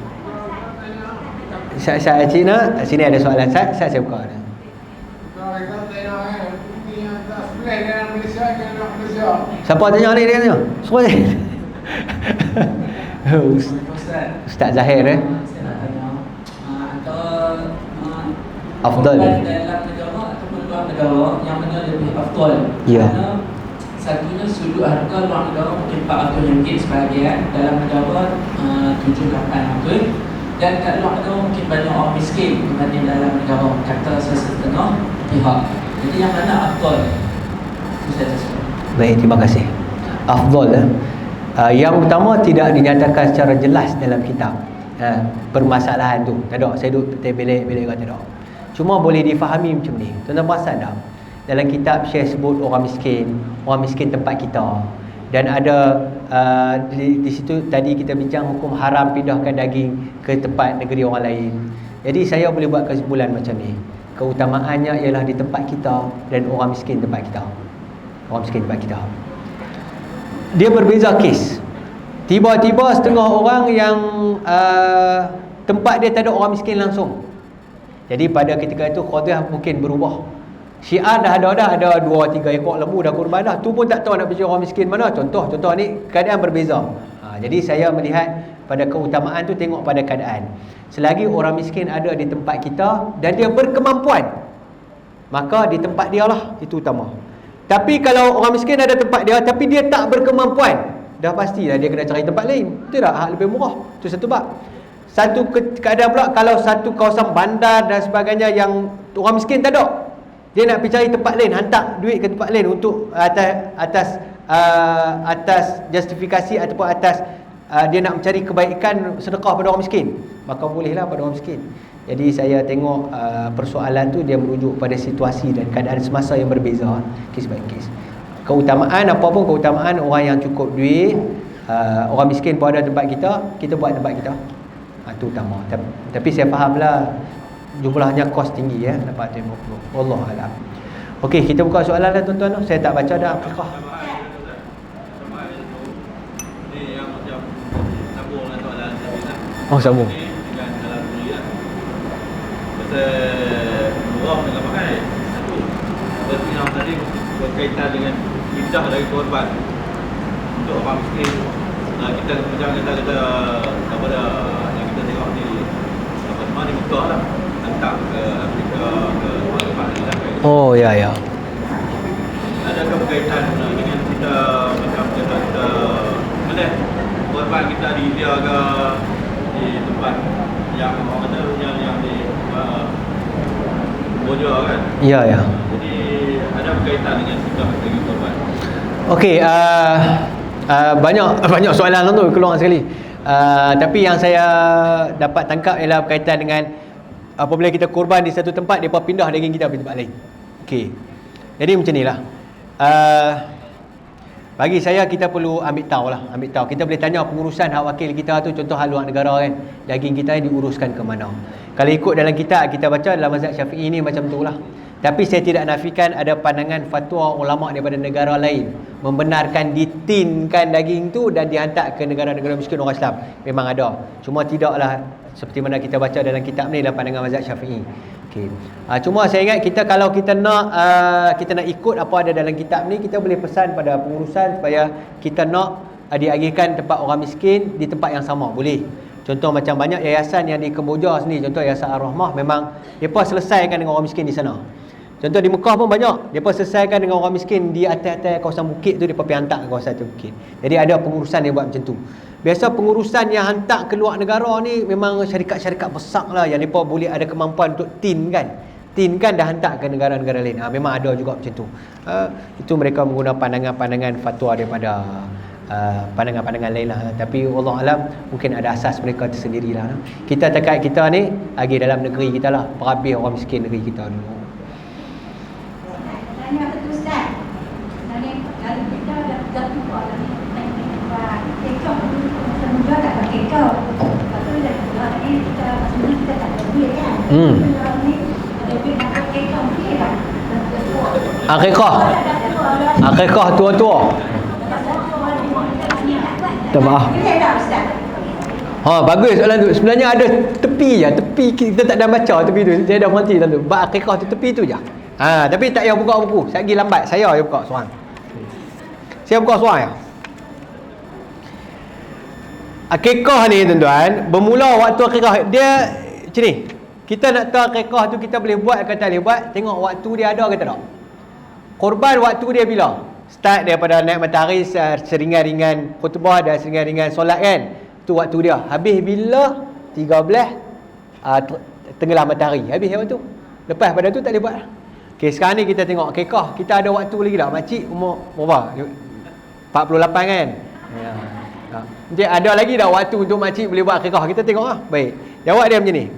Saya Cina, sini ada soalan. Saya buka. Siapa tanya ni dia tanya? Suruh dia. Ustaz Zahir Saya nak tanya Afdal dalam negara ataupun luar negara yang mana lebih afdal. Ya. Kerana satunya sudut harga luar negara mungkin RM400 sebahagian, dalam negara 7-800, dan kat luar negara mungkin banyak orang miskin berbanding dalam negara, kata sesetengah pihak. Jadi yang mana afdal? Itu saja. Baik, terima kasih. Afdal yang utama tidak dinyatakan secara jelas dalam kitab permasalahan tu. Tak ada, saya duduk belik-belik kata tak. Cuma boleh difahami macam ni. Tuan-tuan perasan tak? Dalam kitab Syekh sebut orang miskin tempat kita. Dan ada di situ tadi kita bincang hukum haram pindahkan daging ke tempat negeri orang lain. Jadi saya boleh buat kesimpulan macam ni. Keutamaannya ialah di tempat kita dan orang miskin tempat kita. Orang miskin tempat kita. Dia berbeza kes. Tiba-tiba setengah orang yang tempat dia tak ada orang miskin langsung. Jadi pada ketika itu qadhiyah mungkin berubah. Syiah dah ada 2-3 ekor lembu dah kurban dah. Tu pun tak tahu nak pergi orang miskin mana. Contoh ni keadaan berbeza. Jadi saya melihat pada keutamaan tu tengok pada keadaan. Selagi orang miskin ada di tempat kita dan dia berkemampuan, maka di tempat dia lah itu utama. Tapi kalau orang miskin ada tempat dia tapi dia tak berkemampuan, dah pastilah dia kena cari tempat lain. Betul tak? Hak lebih murah. Itu satu bab. Satu keadaan pula kalau satu kawasan bandar dan sebagainya yang orang miskin tak ada, dia nak pergi cari tempat lain, hantar duit ke tempat lain untuk atas justifikasi ataupun atas dia nak mencari kebaikan sedekah pada orang miskin, maka bolehlah pada orang miskin. Jadi saya tengok persoalan tu dia merujuk pada situasi dan keadaan semasa yang berbeza, kes by kes. Keutamaan apapun keutamaan orang yang cukup duit, orang miskin pun ada tempat kita buat tempat kita. Itu utama. Tapi saya fahamlah jumlahnya kos tinggi ya, dapat 50. Wallahu a'lam. Okey, kita buka soalan lah tuan-tuan. Saya tak baca dah fiqh. Ni yang macam sambung dengan soalan tadi. Oh, sambung. Dengan dalam kuliah. Pasal orang dengan pakai satu. Seperti yang tadi berkaitan dengan pindah dari korban untuk orang miskin. Kita macam kita kepada yang kita tengok di apa di Mekah lah, hantar ke Afrika ke tempat lain. Oh ya. Adakah berkaitan dengan kita macam kita mana korban kita di India ke di tempat yang orang kata yang di Boja kan? Ya. Jadi ada berkaitan dengan kita bagi korban. Okey, banyak soalan tu keluar sekali. Tapi yang saya dapat tangkap ialah berkaitan dengan apabila kita korban di satu tempat, depa pindah daging kita pergi tempat lain. Okey. Jadi macam nilah. Bagi saya kita perlu ambil tahu. Kita boleh tanya pengurusan hak wakil kita tu, contoh hak luar negara kan. Daging kita diuruskan ke mana. Kalau ikut dalam kitab kita baca dalam mazhab Syafi'i ni macam itulah. Tapi saya tidak nafikan ada pandangan fatwa ulama daripada negara lain membenarkan ditinkan daging tu dan dihantar ke negara-negara miskin orang Islam. Memang ada. Cuma tidaklah seperti mana kita baca dalam kitab ni dalam pandangan mazhab Syafi'i. Okey. Cuma saya ingat kalau kita nak ikut apa ada dalam kitab ni, kita boleh pesan pada pengurusan supaya kita nak diagihkan tempat orang miskin di tempat yang sama. Boleh. Contoh macam banyak yayasan yang di Kemboja sini, contoh Yayasan Ar-Rahmah, memang depa selesaikan dengan orang miskin di sana. Contoh di Mekah pun banyak, depa selesaikan dengan orang miskin di atas-atas kawasan bukit tu, depa pergi hantar ke kawasan tu bukit. Jadi ada pengurusan yang buat macam tu. Biasa pengurusan yang hantar ke luar negara ni memang syarikat-syarikat besar lah yang depa boleh ada kemampuan untuk tinkan dah hantar ke negara-negara lain. Memang ada juga macam tu. Itu mereka menggunakan pandangan-pandangan fatwa daripada pandangan-pandangan lain lah. Tapi Allah alam mungkin ada asas mereka tersendirilah. Kita terkait kita ni lagi dalam negeri kita lah, perhabis orang miskin negeri kita dulu. Tanya ke tu Ustaz. Kalau kita dah tua dah ni, kekau semuanya tak pakai kekau. Lepas tu dah tua ni, sebenarnya kita tak ada duit kan. Kalau ni ada duit nak pakai kekau mungkin lah. Akikah tua-tua. Tak maaf. Bagus soalan tu. Sebenarnya ada tepi je. Tepi kita tak dah baca tepi tu. Saya dah berhenti tu. Bab akikah tu tepi tu je. Tapi tak payah buka buku. Saya lagi lambat. Saya yang buka seorang. Saya buka seorang ya. Akikah ni tuan-tuan, bermula waktu akikah dia macam ni. Kita nak tahu akikah tu kita boleh buat ke tak boleh buat, tengok waktu dia ada ke tak. Korban waktu dia bila? Start daripada naik matahari, seringan-ringan khutbah dan seringan-ringan solat kan. Tu waktu dia. Habis bila? 13 tenggelam matahari. Habis waktu. Lepas pada tu tak boleh buat. Okey, sekarang ni kita tengok akikah. Kita ada waktu lagi tak? Makcik umur berapa? 48 kan? Ya. Jadi ada lagi dah waktu untuk makcik boleh buat akikah. Kita tengok lah. Baik. Jawab dia macam ni.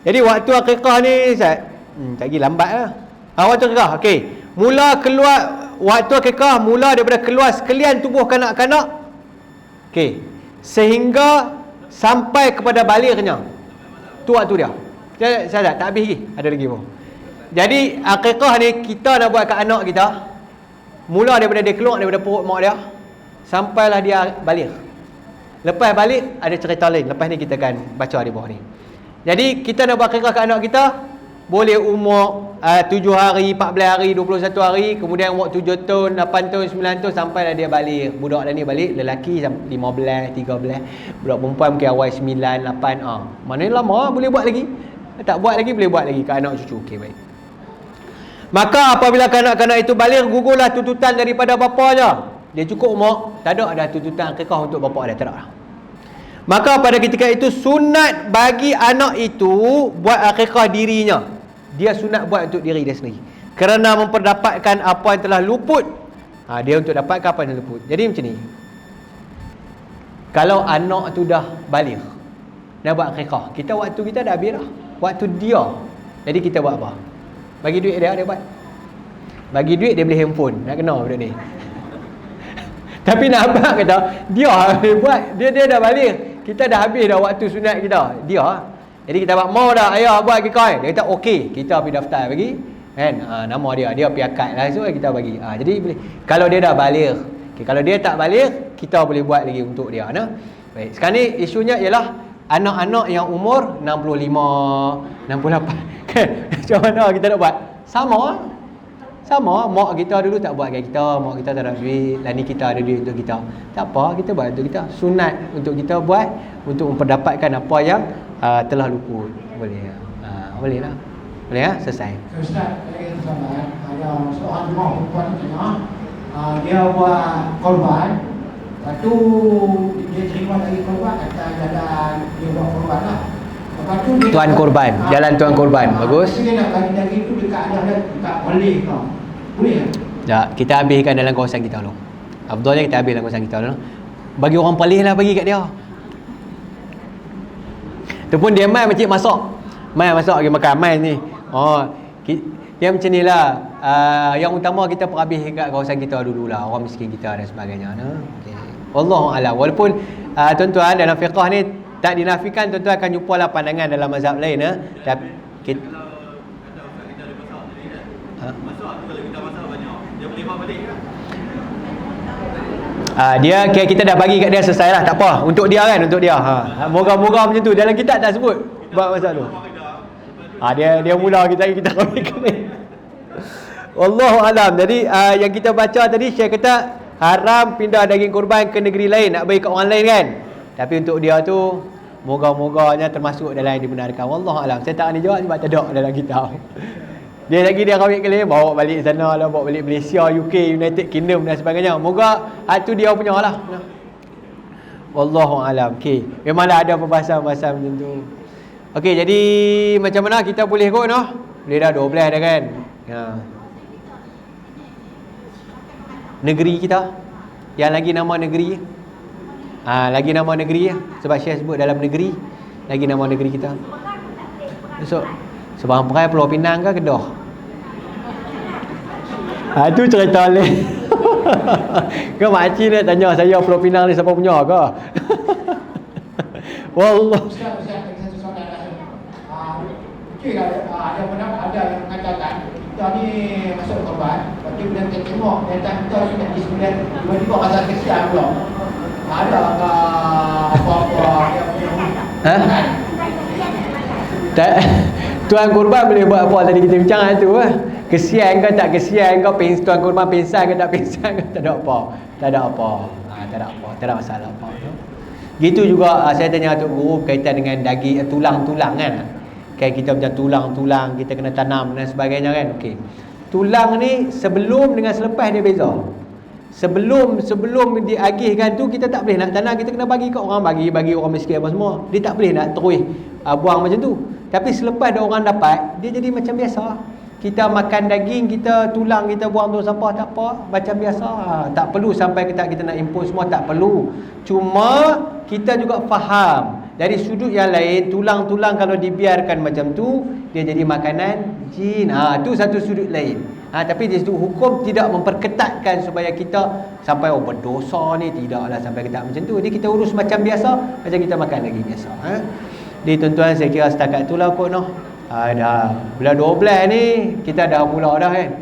Jadi waktu akikah ni Ustaz, tak lagi lambat lah. Waktu akikah. Okey. Mula keluar waktu akikah mula daripada keluar sekalian tubuh kanak-kanak. Okey. Sehingga sampai kepada balignya. Tu waktu dia. Saya tak habis lagi. Ada lagi pun. Jadi akikah ni kita nak buat kat anak kita. Mula daripada dia keluar daripada perut mak dia sampailah dia balik. Lepas balik ada cerita lain. Lepas ni kita akan baca di bawah ni. Jadi kita nak buat akikah kat anak kita, boleh umur 7 hari, 14 hari, 21 hari, kemudian umur 7 tahun, 8 tahun, 9 tahun sampailah dia balik. Budak dah ni balik, lelaki 15, 13, budak perempuan mungkin awal 9, 8. Maknanya lama boleh buat lagi. Tak buat lagi boleh buat lagi kat anak cucu. Okey, baik. Maka apabila kanak-kanak itu balik, gugurlah tuntutan daripada bapanya. Dia cukup umur, tak ada tuntutan akikah untuk bapa dia, tak ada. Maka pada ketika itu sunat bagi anak itu buat akikah dirinya. Dia sunat buat untuk diri dia sendiri. Kerana memperdapatkan apa yang telah luput. Dia untuk dapatkan apa yang luput. Jadi macam ni. Kalau anak tu dah balik, nak buat akikah, kita waktu kita dah habis dah. Waktu dia. Jadi kita buat apa? Bagi duit dia buat. Bagi duit dia beli handphone. Nak kena benda ni. Tapi nak abang kata, dia buat, dia dah balik. Kita dah habis dah waktu sunat kita. Dia. Jadi kita buat, mau dah ayah buat akikah. Dia kata okey, kita pergi daftar bagi. Kan? Nama dia pergi akad lah. So kita bagi. Jadi boleh. Kalau dia dah balik. Okay, kalau dia tak balik, kita boleh buat lagi untuk dia. Nah? Baik. Sekarang ni isunya ialah anak-anak yang umur 65, 68. Kan? Macam mana kita nak buat? Sama, mak kita dulu tak buat kat kita, mak kita tak ada duit, lah ni kita ada duit untuk kita. Tak apa, kita buat untuk kita. Sunat untuk kita buat untuk memperdapatkan apa yang telah luput. Boleh lah. Boleh lah. Boleh lah, selesai. Ustaz, saya soalan, ada seorang jemaah perempuan tanya, dia buat korban, lepas tu dia terima lagi korban, kata jalan dia buat korban lah. Lepas tu dia Tuan korban, jalan tuan korban. Bagus. Dia nak bagi lagi tu dekat ada dekat boleh kau. Boleh tak? Tak, kita habiskan dalam kawasan kita dulu. Afdalnya kita habis dalam kawasan kita dulu. Bagi orang palih lah bagi kat dia. Tu pun dia mai macam masak. Mai masak pergi makan mai ni. Dia macam ni lah. Yang utama kita perhabis kat kawasan kita dululah. Orang miskin kita dan sebagainya. Okay. Wallahu'alam. Walaupun tuan-tuan dalam fiqah ni tak dinafikan, tuan-tuan akan jumpalah pandangan dalam mazhab lain. Tapi kita masak tu kalau kita masak banyak, dia boleh buat balik kan? Dia kita dah bagi kat dia selesai lah, tak apa. Untuk dia kan, untuk dia. Moga-moga macam tu. Dalam kitab tak sebut buat masak tu. Dia mula kita kahwinkan ni. Wallahu alam. Jadi yang kita baca tadi, Syekh kata haram pindah daging kurban ke negeri lain, nak bagi kat orang lain kan. Tapi untuk dia tu moga-moganya termasuk dalam yang dibenarkan. Wallahu alam. Saya tak boleh jawab sebab tak ada dalam kitab. Dia lagi dia kahwin kali, bawa balik sana lah, bawa balik Malaysia, UK, United Kingdom dan sebagainya. Moga tu dia punya lah. Wallahu alam. Okey. Memanglah ada perbahasan-perbahasan macam tu. Okey, jadi macam mana kita boleh kot noh? Boleh dah 12 dah kan? Negeri kita. Yang lagi nama negeri. Lagi nama negeri sebab Syekh sebut dalam negeri. Lagi nama negeri kita. So, Sebarang Perai, Pulau Pinang ke Kedah? Itu cerita lain. Ke makcik nak tanya saya Pulau Pinang ni siapa punya ke? Wallah. Ustaz, satu soalan lagi. Mungkin ada pendapat ada yang mengatakan kita ni masuk korban, lepas tu bila kita tengok datang kita sudah di sembilan, tiba-tiba rasa kesian pula. Ada apa-apa yang Ha? Tak, tuan kurban boleh buat apa tadi kita bincang tu lah. Kesian ke tak kesian ke, tuan kurban pingsan ke tak pingsan ke, tak ada apa. Tak ada apa. Tak ada apa, tak ada masalah apa. Gitu juga saya tanya Atuk Guru berkaitan dengan daging tulang-tulang kan. Kayak kita macam tulang-tulang kita kena tanam dan sebagainya kan. Okey. Tulang ni sebelum dengan selepas dia beza. Sebelum diagihkan tu kita tak boleh nak tanam, kita kena bagi kat orang, bagi orang miskin apa semua. Dia tak boleh nak terus buang macam tu. Tapi selepas dah orang dapat, dia jadi macam biasa. Kita makan daging, kita tulang kita buang tu sampah tak apa, macam biasa. Tak perlu sampai kita nak import semua, tak perlu. Cuma kita juga faham dari sudut yang lain, tulang-tulang kalau dibiarkan macam tu, dia jadi makanan jin. Tu satu sudut lain. Tapi di situ hukum tidak memperketatkan supaya kita sampai berdosa ni, tidaklah sampai ketat macam tu. Jadi kita urus macam biasa, macam kita makan lagi biasa. Jadi tuan-tuan, saya kira setakat itulah kot noh. Dah bulan 12 ni kita dah mula dah kan.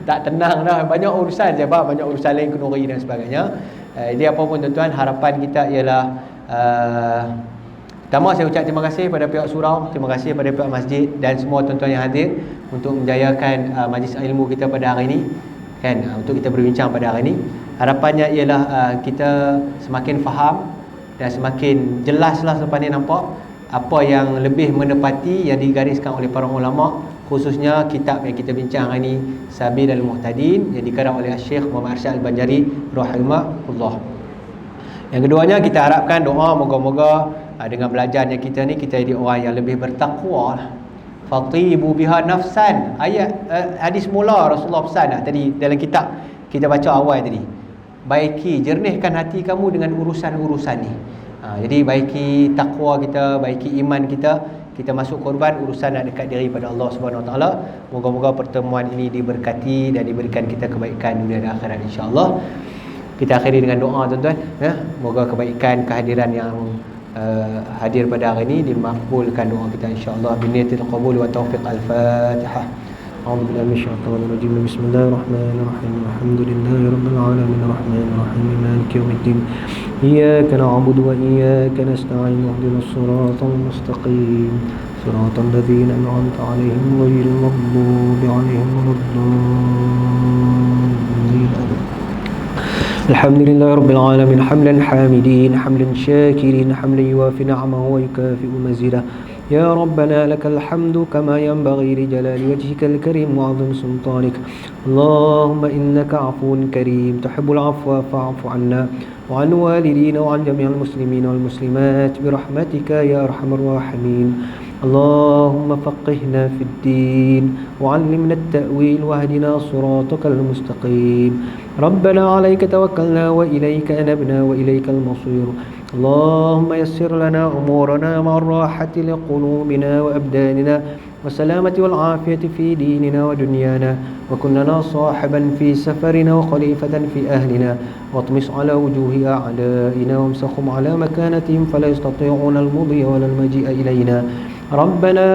Tak tenang dah, banyak urusan je bang, banyak urusan lain kenduri dan sebagainya. Jadi apa pun tuan-tuan, harapan kita ialah pertama saya ucap terima kasih pada pihak surau, terima kasih pada pihak masjid dan semua tuan-tuan yang hadir untuk menjayakan majlis ilmu kita pada hari ini kan, untuk kita berbincang pada hari ini. Harapannya ialah kita semakin faham dan semakin jelaslah selepas ni nampak apa yang lebih menepati yang digariskan oleh para ulama, khususnya kitab yang kita bincang hari ini, Sabilul Muhtadin, yang dikarang oleh Syekh Muhammad Arsyad Al-Banjari rahimahullah. Yang keduanya, kita harapkan doa moga-moga dengan belajarnya kita ni, kita jadi orang yang lebih bertakwa. Fatibu biha nafsan, ayat hadis mula Rasulullah pesan tadi dalam kitab kita baca awal tadi. Baiki, jernihkan hati kamu dengan urusan-urusan ni. Jadi baiki takwa kita, baiki iman kita. Kita masuk korban urusan nak dekat diri pada Allah Subhanahu Wa Taala. Moga-moga pertemuan ini diberkati dan diberikan kita kebaikan dunia dan akhirat insya-Allah. Kita akhiri dengan doa tuan-tuan, moga kebaikan kehadiran yang hadir pada hari ini dimakbulkan doa kita insya-Allah. Biniyatil qabul wa taufiq al-Fatihah. أعوذ بالله من الشيطان الرجيم بسم الله الرحمن الرحيم الحمد لله رب العالمين الرحمن الرحيم مالك يوم الدين إياك نعبد وإياك نستعين اهدنا الصراط المستقيم صراط الذين أنعمت عليهم غير المغضوب عليهم ولا الضالين. الحمد لله رب العالمين حمدا حامدين حمدا شاكرين حمدا يوافي نعمه ويكافئ مزيده. يا ربنا لك الحمد كما ينبغي لجلال وجهك الكريم وعظيم سلطانك. اللهم إنك عفو كريم تحب العفو فاعف عنا وعن والدينا وعن جميع المسلمين والمسلمات برحمتك يا أرحم الراحمين. اللهم فقهنا في الدين وعلمنا التأويل واهدنا صراطك المستقيم. ربنا عليك توكلنا وإليك أنبنا وإليك المصير. اللهم يسر لنا أمورنا مع الراحة لقلوبنا وأبداننا والسلامة والعافية في ديننا ودنيانا، وكن لنا صاحبا في سفرنا وخليفة في أهلنا، واطمس على وجوه أعدائنا وامسخهم على مكانتهم فلا يستطيعون المضي ولا المجيء إلينا. ربنا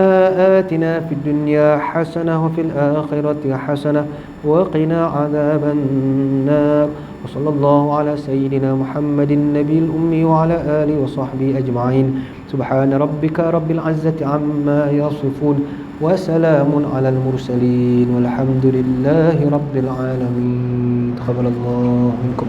آتنا في الدنيا حسنة وفي الآخرة حسنة وقنا عذاب النار. وصلى الله على سيدنا محمد النبي الأمي وعلى آله وصحبه أجمعين. سبحان ربك رب العزة عما يصفون وسلام على المرسلين والحمد لله رب العالمين. تقبل الله منكم.